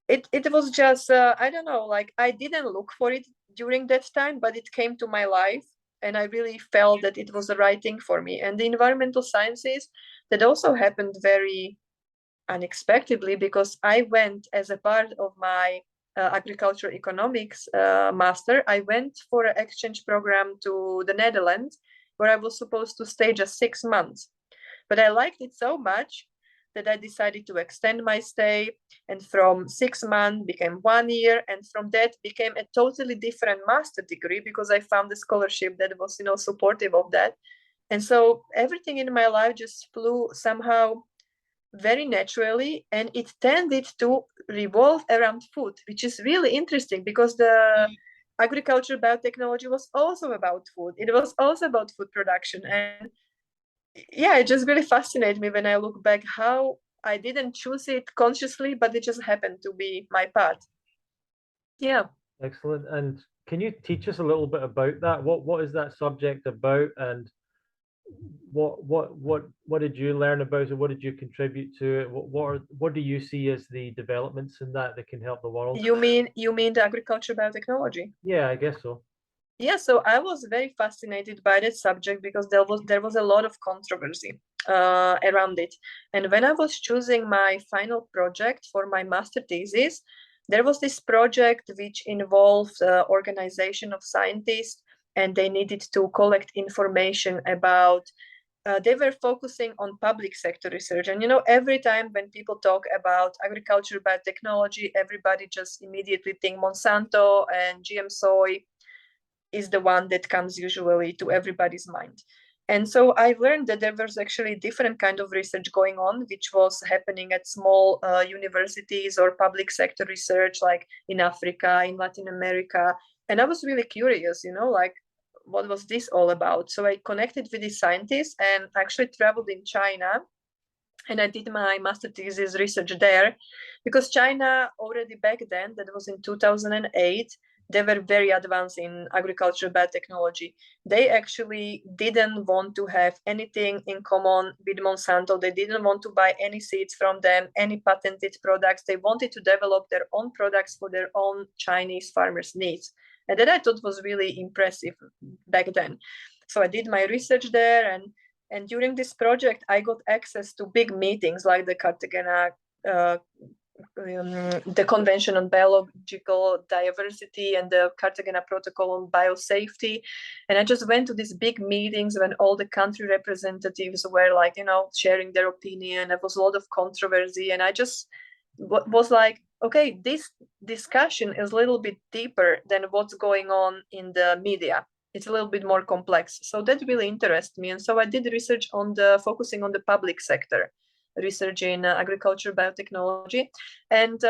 it was just, I don't know, like I didn't look for it during that time, but it came to my life. And I really felt that it was the right thing for me. And the environmental sciences, that also happened very unexpectedly, because I went as a part of my agricultural economics master. I went for an exchange program to the Netherlands, where I was supposed to stay just 6 months. But I liked it so much that I decided to extend my stay. And from 6 months became 1 year. And from that became a totally different master degree, because I found a scholarship that was, supportive of that. And so everything in my life just flew somehow very naturally, and it tended to revolve around food, which is really interesting, because the agriculture biotechnology was also about food. It was also about food production. And yeah, it just really fascinates me when I look back how I didn't choose it consciously, but it just happened to be my path. Yeah. Excellent. And can you teach us a little bit about that? What is that subject about, and what did you learn about it? What did you contribute to it? What do you see as the developments in that can help the world? You mean the agriculture biotechnology? Yeah, I guess so. Yeah, so I was very fascinated by that subject, because there was a lot of controversy around it. And when I was choosing my final project for my master thesis, there was this project which involved organization of scientists, and they needed to collect information about. They were focusing on public sector research. And every time when people talk about agriculture biotechnology, everybody just immediately think Monsanto and GM soy is the one that comes usually to everybody's mind. And so I learned that there was actually different kind of research going on, which was happening at small universities or public sector research, like in Africa, in Latin America. And I was really curious, like, what was this all about? So I connected with these scientists and actually traveled in China, and I did my master thesis research there, because China already back then, that was in 2008, they were very advanced in agriculture biotechnology. They actually didn't want to have anything in common with Monsanto. They didn't want to buy any seeds from them, any patented products. They wanted to develop their own products for their own Chinese farmers' needs. And that I thought was really impressive back then. So I did my research there, and during this project, I got access to big meetings like the Cartagena, the Convention on Biological Diversity, and the Cartagena Protocol on Biosafety. And I just went to these big meetings when all the country representatives were like, sharing their opinion. There was a lot of controversy. And I just was like, okay, this discussion is a little bit deeper than what's going on in the media. It's a little bit more complex. So that really interested me. And so I did research focusing on the public sector, research in agriculture biotechnology. And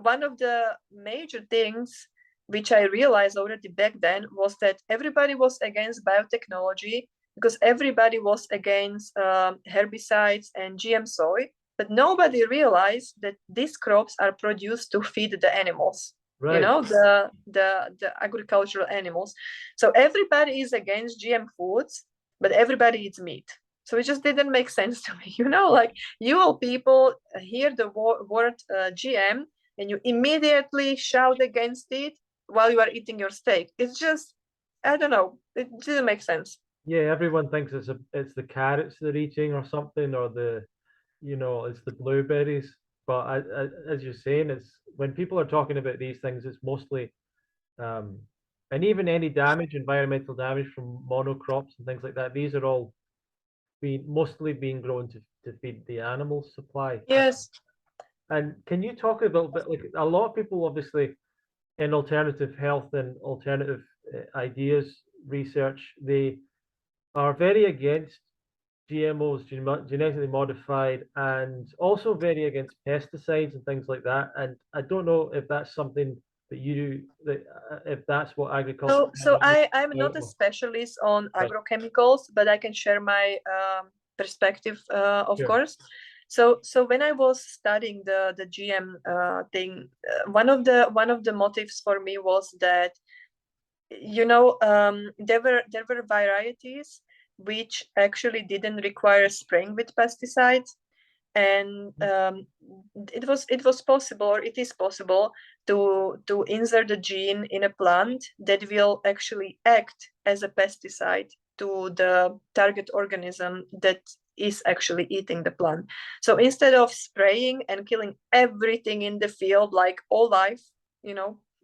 one of the major things which I realized already back then was that everybody was against biotechnology, because everybody was against herbicides and GM soy, but nobody realized that these crops are produced to feed the animals. Right. The agricultural animals. So everybody is against GM foods, but everybody eats meat. So it just didn't make sense to me. Like, you all people hear the word GM, and you immediately shout against it while you are eating your steak. It's just, I don't know, it didn't make sense. Yeah, everyone thinks it's the carrots they're eating or something, or it's the blueberries. But as you're saying, it's when people are talking about these things, it's mostly um, and even any damage, environmental damage from monocrops and things like that. These are all mostly being grown to feed the animal supply. Yes. And can you talk a little bit, like a lot of people obviously in alternative health and alternative ideas research, they are very against GMOs, genetically modified, and also very against pesticides and things like that. And I don't know if that's something that you do, if that's what agriculture. So I'm not a specialist on Right. agrochemicals, but I can share my perspective, of Sure. course. So when I was studying the GM thing, one of the motives for me was that, there were varieties which actually didn't require spraying with pesticides, and it was possible, or it is possible, to insert a gene in a plant that will actually act as a pesticide to the target organism that is actually eating the plant. So instead of spraying and killing everything in the field, like all life,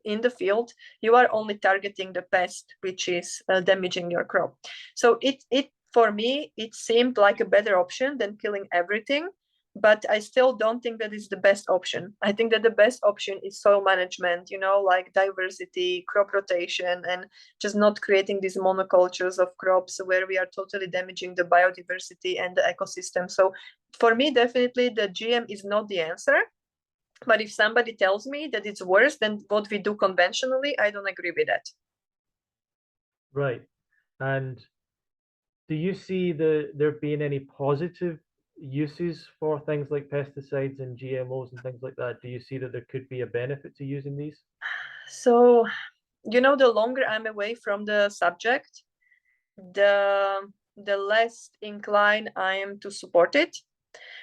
in the field, you are only targeting the pest which is damaging your crop. So it for me, it seemed like a better option than killing everything, but I still don't think that is the best option. I think that the best option is soil management, like diversity, crop rotation, and just not creating these monocultures of crops where we are totally damaging the biodiversity and the ecosystem. So for me, definitely the GM is not the answer. But if somebody tells me that it's worse than what we do conventionally, I don't agree with that. Right. And do you see there being any positive uses for things like pesticides and GMOs and things like that? Do you see that there could be a benefit to using these? So, the longer I'm away from the subject, the less inclined I am to support it.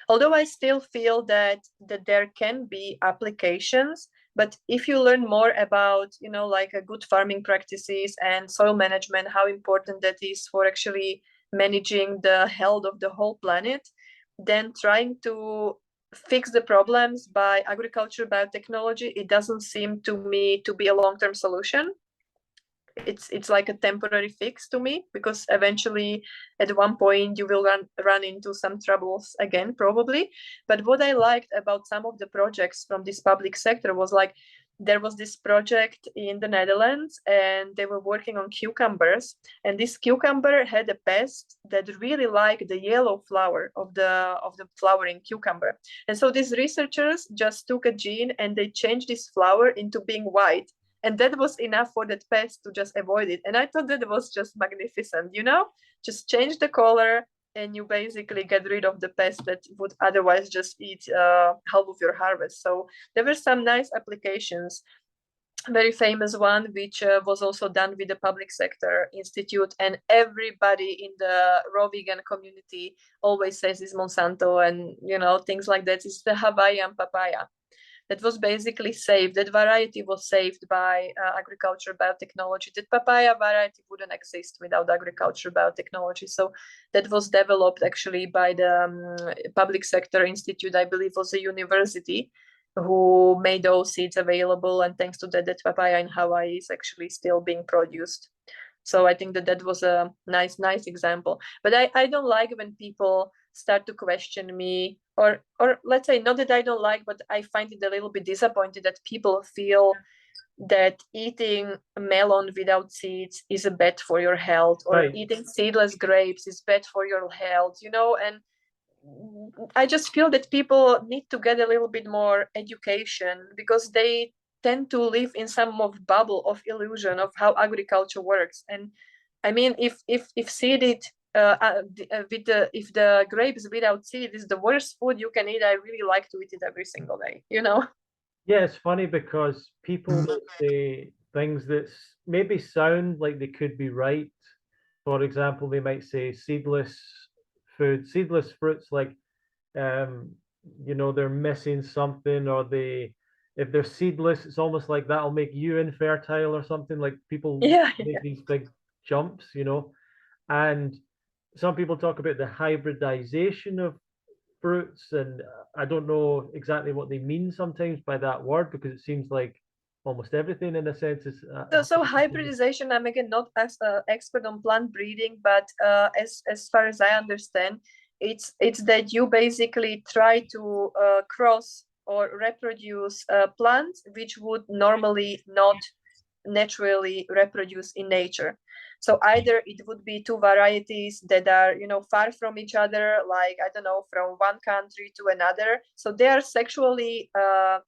Although I still feel that there can be applications, but if you learn more about, like a good farming practices and soil management, how important that is for actually managing the health of the whole planet, then trying to fix the problems by agriculture biotechnology, it doesn't seem to me to be a long-term solution. It's like a temporary fix to me, because eventually at one point you will run into some troubles again, probably. But what I liked about some of the projects from this public sector was, like, there was this project in the Netherlands, and they were working on cucumbers, and this cucumber had a pest that really liked the yellow flower of the flowering cucumber. And so these researchers just took a gene and they changed this flower into being white, and that was enough for that pest to just avoid it. And I thought that was just magnificent, just change the color and you basically get rid of the pest that would otherwise just eat half of your harvest. So there were some nice applications. Very famous one, which was also done with the public sector institute, and everybody in the raw vegan community always says is Monsanto, and things like that. It's the Hawaiian papaya that was basically saved. That variety was saved by agriculture biotechnology. That papaya variety wouldn't exist without agriculture biotechnology. So that was developed actually by the public sector institute, I believe was a university, who made those seeds available. And thanks to that papaya in Hawaii is actually still being produced. So I think that was a nice example. But I don't like when people start to question me, or let's say, not that I don't like, but I find it a little bit disappointed that people feel that eating melon without seeds is bad for your health, or Right. eating seedless grapes is bad for your health, and I just feel that people need to get a little bit more education, because they tend to live in some of bubble of illusion of how agriculture works. And I mean, if seeded if the grapes without seed is the worst food you can eat, I really like to eat it every single day. Yeah, it's funny because people will say things that maybe sound like they could be right. For example, they might say seedless fruits, like um, they're missing something, or if they're seedless, it's almost like that'll make you infertile or something. Like people Yeah, make yeah. these big jumps, you know. And some people talk about the hybridization of fruits, and I don't know exactly what they mean sometimes by that word, because it seems like almost everything in a sense is So hybridization, I'm again not as expert on plant breeding, but as far as I understand, it's that you basically try to cross or reproduce plants which would normally not naturally reproduce in nature. So either it would be two varieties that are, you know, far from each other, like, I don't know, from one country to another. So they are sexually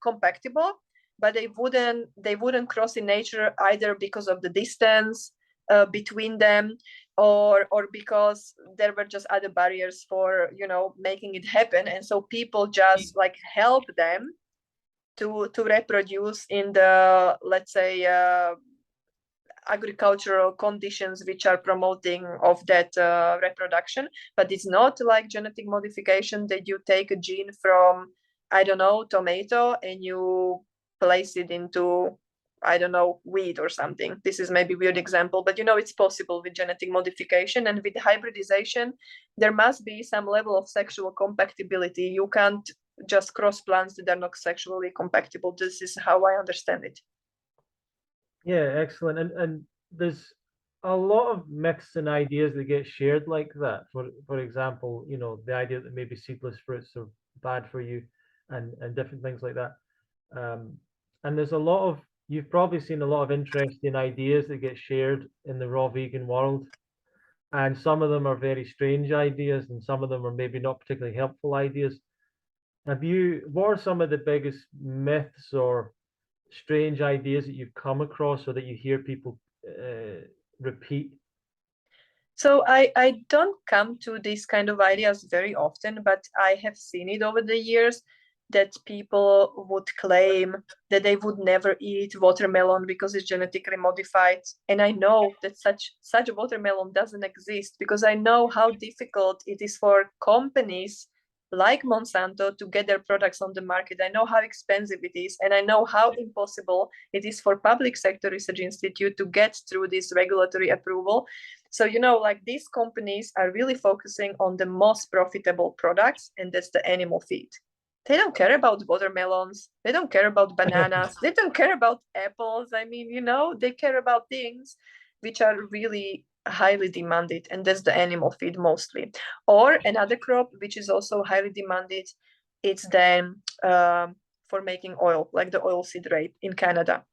compatible, but they wouldn't cross in nature either because of the distance between them, or because there were just other barriers for, you know, making it happen. And so people just like help them to reproduce in the, let's say, agricultural conditions which are promoting of that reproduction. But it's not like genetic modification that you take a gene from, I don't know, tomato, and you place it into, I don't know, wheat or something. This is maybe a weird example, but you know, it's possible with genetic modification. And with hybridization, there must be some level of sexual compatibility. You can't just cross plants that are not sexually compatible. This is how I understand it. Yeah, excellent. And there's a lot of myths and ideas that get shared like that. For example, you know, the idea that maybe seedless fruits are bad for you, and different things like that. And there's a lot of, you've probably seen a lot of interesting ideas that get shared in the raw vegan world. And some of them are very strange ideas, and some of them are maybe not particularly helpful ideas. What are some of the biggest myths or strange ideas that you've come across or that you hear people repeat? So I don't come to these kind of ideas very often, but I have seen it over the years that people would claim that they would never eat watermelon because it's genetically modified. And I know that such a watermelon doesn't exist, because I know how difficult it is for companies like Monsanto to get their products on the market. I know how expensive it is, and I know how impossible it is for public sector research institute to get through this regulatory approval. So, you know, like, these companies are really focusing on the most profitable products, and that's the animal feed. They don't care about watermelons. They don't care about bananas. They don't care about apples. I mean, you know, they care about things which are really highly demanded, and that's the animal feed mostly. Or another crop which is also highly demanded, it's then for making oil, like the oilseed rape in Canada.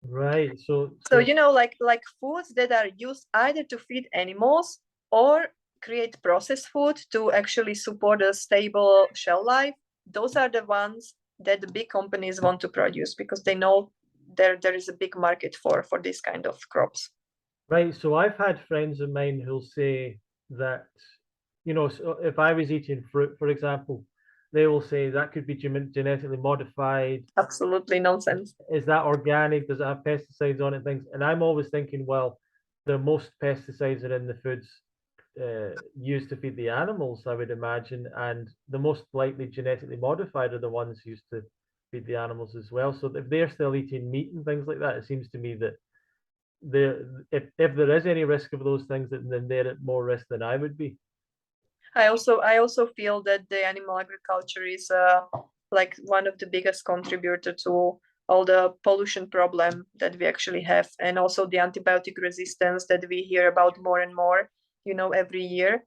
Right. So, you know, like foods that are used either to feed animals or create processed food to actually support a stable shell life, those are the ones that the big companies want to produce, because they know there is a big market for this kind of crops. Right. So I've had friends of mine who'll say that, you know, so if I was eating fruit, for example, they will say that could be genetically modified. Absolutely nonsense. Is that organic? Does it have pesticides on it? Things. And I'm always thinking, well, the most pesticides are in the foods used to feed the animals, I would imagine, and the most likely genetically modified are the ones used to feed the animals as well. So if they're still eating meat and things like that, it seems to me that if there is any risk of those things, then they're at more risk than I would be. I also feel that the animal agriculture is like one of the biggest contributor to all the pollution problem that we actually have, and also the antibiotic resistance that we hear about more and more, you know, every year.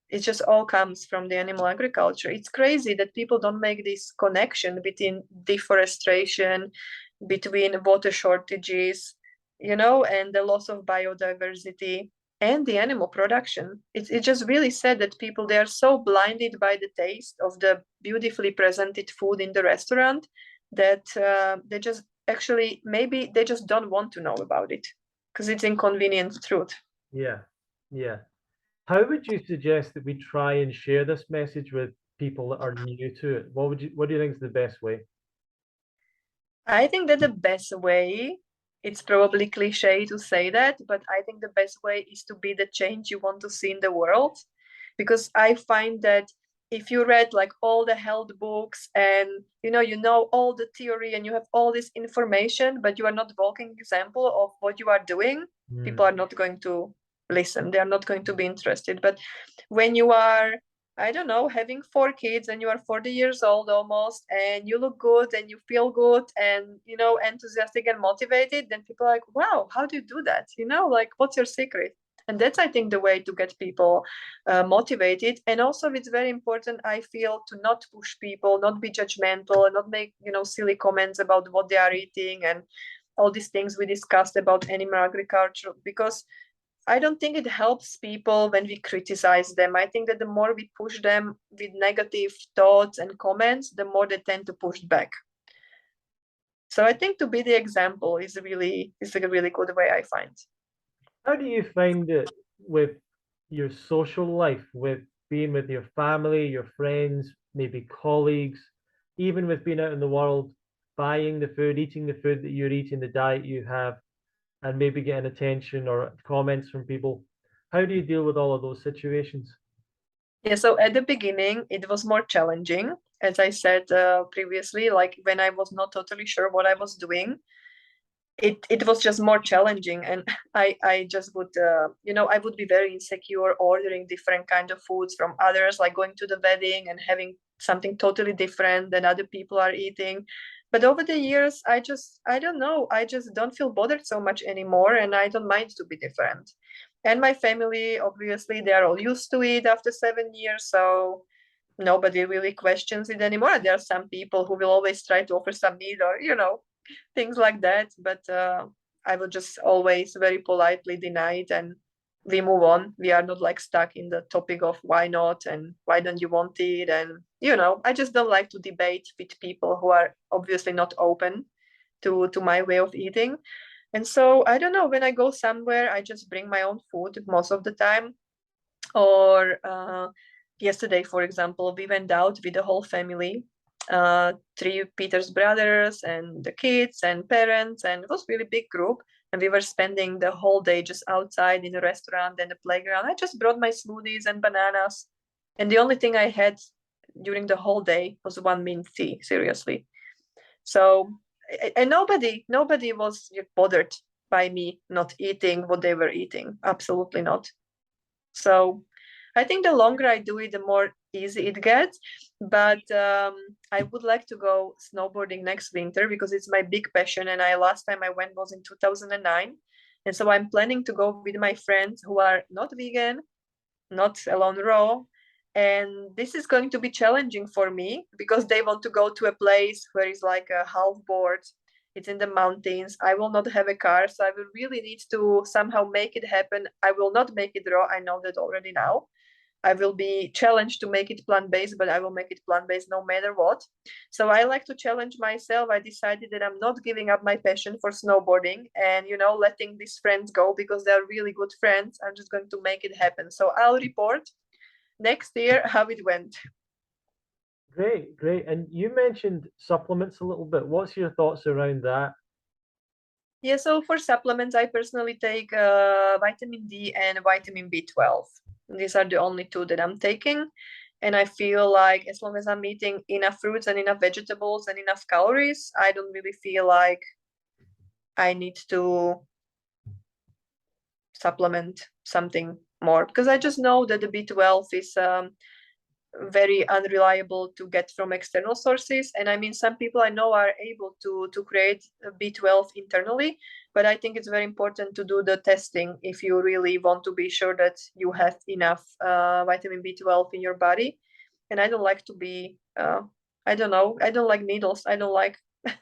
It just all comes from the animal agriculture. It's crazy that people don't make this connection between deforestation, between water shortages, you know, and the loss of biodiversity and the animal production. It's just really sad that people, they are so blinded by the taste of the beautifully presented food in the restaurant that they just actually, maybe they just don't want to know about it because it's inconvenient truth. Yeah, yeah. How would you suggest that we try and share this message with people that are new to it? What do you think is the best way? I think that the best way, it's probably cliche to say that, but I think the best way is to be the change you want to see in the world. Because I find that if you read like all the health books and you know all the theory and you have all this information, but you are not walking example of what you are doing, people are not going to listen. They are not going to be interested. But when you are, I don't know, having 4 kids and you are 40 years old almost, and you look good and you feel good and, you know, enthusiastic and motivated, then people are like, wow, how do you do that? You know, like, what's your secret? And that's, I think, the way to get people motivated. And also it's very important, I feel, to not push people, not be judgmental, and not make, you know, silly comments about what they are eating and all these things we discussed about animal agriculture, because I don't think it helps people when we criticize them. I think that the more we push them with negative thoughts and comments, the more they tend to push back. So I think to be the example is a really good way, I find. How do you find it with your social life, with being with your family, your friends, maybe colleagues, even with being out in the world, buying the food, eating the food that you're eating, the diet you have, and maybe getting attention or comments from people? How do you deal with all of those situations? Yeah, so at the beginning, it was more challenging. As I said previously, like when I was not totally sure what I was doing, it was just more challenging. And I just would, you know, I would be very insecure ordering different kind of foods from others, like going to the wedding and having something totally different than other people are eating. But over the years, I don't know, I just don't feel bothered so much anymore, and I don't mind to be different. And my family, obviously, they are all used to it after 7 years, so nobody really questions it anymore. There are some people who will always try to offer some meat or, you know, things like that. But I will just always very politely deny it, and we move on. We are not like stuck in the topic of why not and why don't you want it. And, you know, I just don't like to debate with people who are obviously not open to my way of eating. And so I don't know, when I go somewhere, I just bring my own food most of the time. Or yesterday, for example, we went out with the whole family, 3 Peter's brothers and the kids and parents, and it was really big group. And we were spending the whole day just outside in the restaurant and the playground. I just brought my smoothies and bananas, and the only thing I had during the whole day was one mint tea. Seriously. So, and nobody was bothered by me not eating what they were eating. Absolutely not. So I think the longer I do it, the more easy it gets. But I would like to go snowboarding next winter because it's my big passion. And last time I went was in 2009. And so I'm planning to go with my friends who are not vegan, not alone raw. And this is going to be challenging for me because they want to go to a place where it's like a half board. It's in the mountains. I will not have a car, so I will really need to somehow make it happen. I will not make it raw. I know that already now. I will be challenged to make it plant-based, but I will make it plant-based no matter what. So I like to challenge myself. I decided that I'm not giving up my passion for snowboarding and, you know, letting these friends go because they're really good friends. I'm just going to make it happen. So I'll report next year how it went. Great, great. And you mentioned supplements a little bit. What's your thoughts around that? Yeah, so for supplements, I personally take vitamin D and vitamin B12. These are the only two that I'm taking. And I feel like as long as I'm eating enough fruits and enough vegetables and enough calories, I don't really feel like I need to supplement something more because I just know that the B12 is very unreliable to get from external sources. And I mean, some people I know are able to create B12 internally, but I think it's very important to do the testing if you really want to be sure that you have enough vitamin B12 in your body. And I don't like to be, I don't know, I don't like needles. I don't like,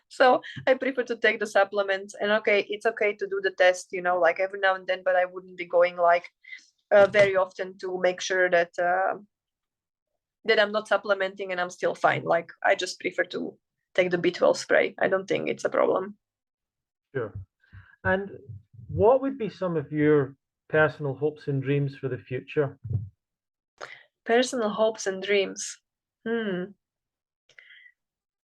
so I prefer to take the supplements. And okay, it's okay to do the test, you know, like every now and then, but I wouldn't be going like very often to make sure that that I'm not supplementing and I'm still fine. Like I just prefer to take the B12 spray. I don't think it's a problem. Sure. And what would be some of your personal hopes and dreams for the future? Personal hopes and dreams. You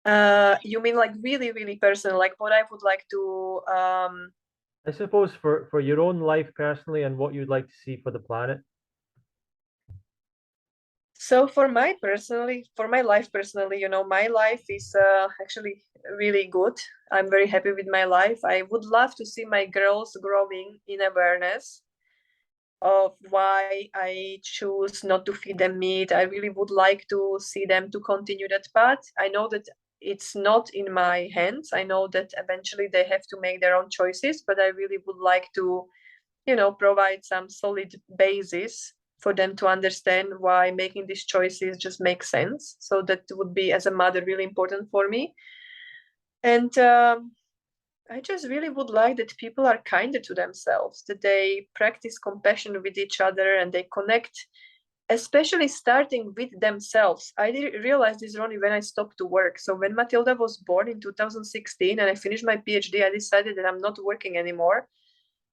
mean like really, really personal, like what I would like to I suppose for your own life personally and what you'd like to see for the planet. So for my life personally, my life is actually really good. I'm very happy with my life. I would love to see my girls growing in awareness of why I choose not to feed them meat. I really would like to see them to continue that path. I know that it's not in my hands. I know that eventually they have to make their own choices, but I really would like to, provide some solid basis for them to understand why making these choices just makes sense. So that would be, as a mother, really important for me. And I just really would like that people are kinder to themselves, that they practice compassion with each other and they connect, especially starting with themselves. I realized this only when I stopped to work. So when Matilda was born in 2016 and I finished my PhD, I decided that I'm not working anymore.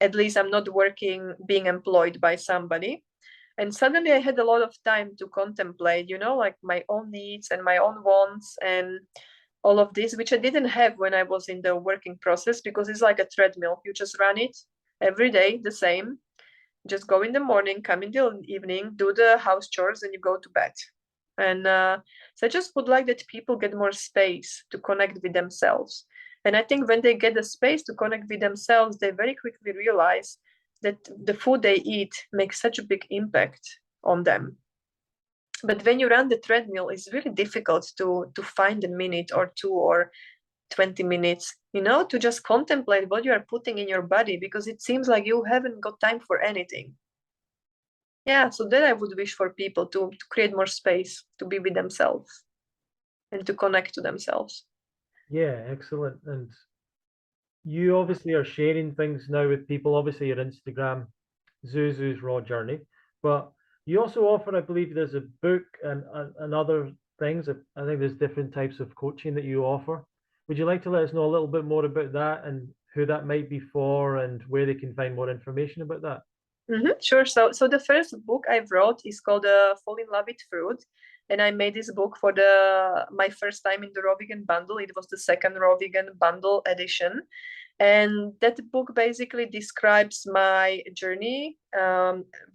At least I'm not working being employed by somebody. And suddenly I had a lot of time to contemplate, like my own needs and my own wants and all of this, which I didn't have when I was in the working process, because it's like a treadmill. You just run it every day, the same. Just go in the morning, come in the evening, do the house chores, and you go to bed. And so I just would like that people get more space to connect with themselves. And I think when they get the space to connect with themselves, they very quickly realize that the food they eat makes such a big impact on them. But when you run the treadmill, it's really difficult to find a minute or two or 20 minutes, to just contemplate what you are putting in your body, because it seems like you haven't got time for anything. Yeah, so that I would wish for people to create more space to be with themselves and to connect to themselves. Yeah, excellent. And you obviously are sharing things now with people, obviously your Instagram, Zuzu's Raw Journey, but you also offer, I believe there's a book and other things. I think there's different types of coaching that you offer. Would you like to let us know a little bit more about that and who that might be for and where they can find more information about that? Sure. So the first book I wrote is called Fall in Love with Fruit. And I made this book for my first time in the Raw Vegan Bundle. It was the second Raw Vegan Bundle edition. And that book basically describes my journey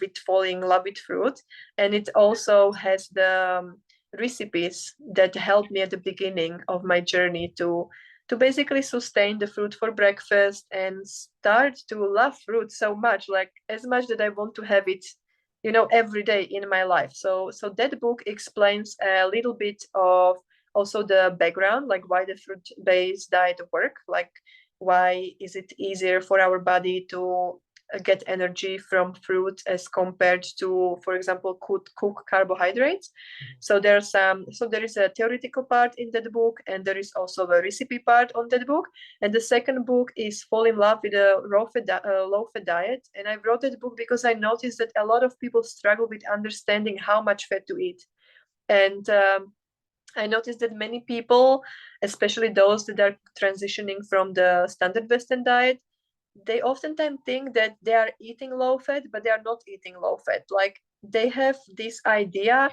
with falling in love with fruit. And it also has the recipes that helped me at the beginning of my journey to basically sustain the fruit for breakfast and start to love fruit so much, like as much that I want to have it, every day in my life. So that book explains a little bit of also the background, like why the fruit-based diet work, like why is it easier for our body to get energy from fruit as compared to, for example, cook carbohydrates. So there is a theoretical part in that book, and there is also a recipe part on that book. And the second book is Fall in Love with a low fat diet. And I wrote that book because I noticed that a lot of people struggle with understanding how much fat to eat. And I noticed that many people, especially those that are transitioning from the standard Western diet, they oftentimes think that they are eating low fat, but they are not eating low fat. Like they have this idea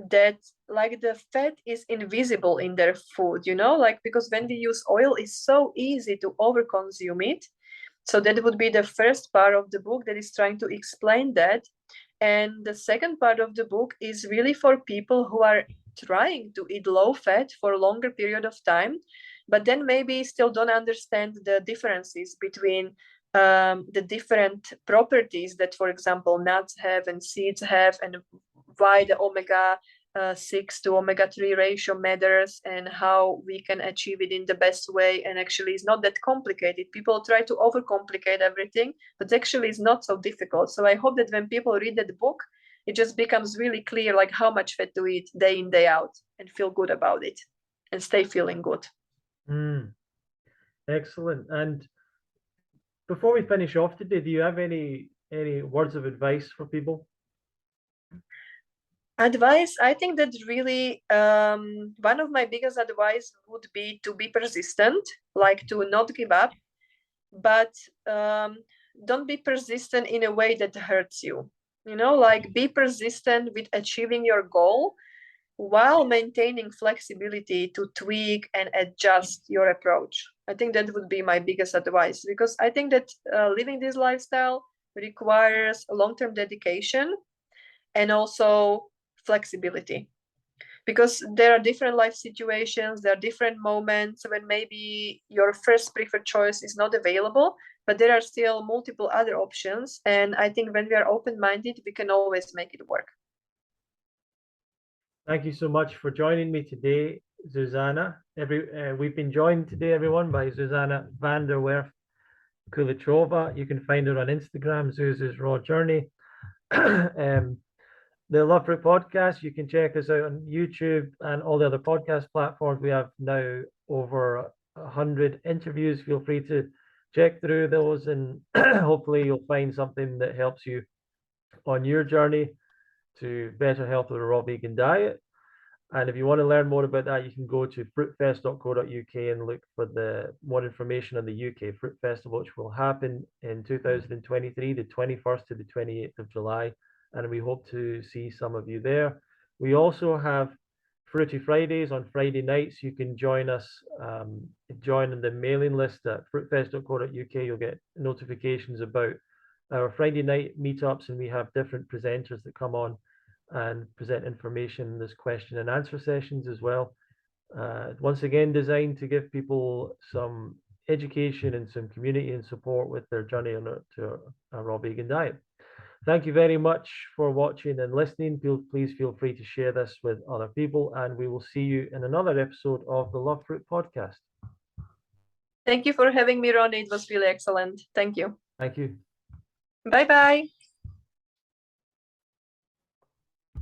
that like the fat is invisible in their food, like because when we use oil, it's so easy to overconsume it. So that would be the first part of the book that is trying to explain that. And the second part of the book is really for people who are trying to eat low fat for a longer period of time, but then maybe still don't understand the differences between the different properties that, for example, nuts have and seeds have, and why the omega 6 to omega 3 ratio matters and how we can achieve it in the best way. And actually, it's not that complicated. People try to overcomplicate everything, but actually, it's not so difficult. So I hope that when people read that book, it just becomes really clear, like how much fat to eat day in, day out, and feel good about it and stay feeling good. Excellent. And before we finish off today, do you have any words of advice for people? Advice, I think that really one of my biggest advice would be to be persistent, like to not give up, but don't be persistent in a way that hurts you. Like be persistent with achieving your goal while maintaining flexibility to tweak and adjust your approach. I think that would be my biggest advice, because I think that living this lifestyle requires a long-term dedication and also flexibility, because there are different life situations, there are different moments when maybe your first preferred choice is not available, but there are still multiple other options. And I think when we are open-minded, we can always make it work. Thank you so much for joining me today, Zuzana. We've been joined today, everyone, by Zuzana van der Werf Kulichova. You can find her on Instagram, Zuzu's Raw Journey. The Love Fruit podcast, you can check us out on YouTube and all the other podcast platforms. We have now over 100 interviews. Feel free to check through those, and hopefully you'll find something that helps you on your journey to better health with a raw vegan diet. And if you want to learn more about that, you can go to fruitfest.co.uk and look for the more information on the UK Fruit Festival, which will happen in 2023, the 21st to the 28th of July. And we hope to see some of you there. We also have Fruity Fridays on Friday nights. You can join us, join the mailing list at fruitfest.co.uk. You'll get notifications about our Friday night meetups, and we have different presenters that come on and present information. There's question and answer sessions as well. Once again, designed to give people some education and some community and support with their journey to a raw vegan diet. Thank you very much for watching and listening. Please feel free to share this with other people, and we will see you in another episode of the Love Fruit podcast. Thank you for having me, Ronnie. It was really excellent. Thank you. Thank you. Bye-bye.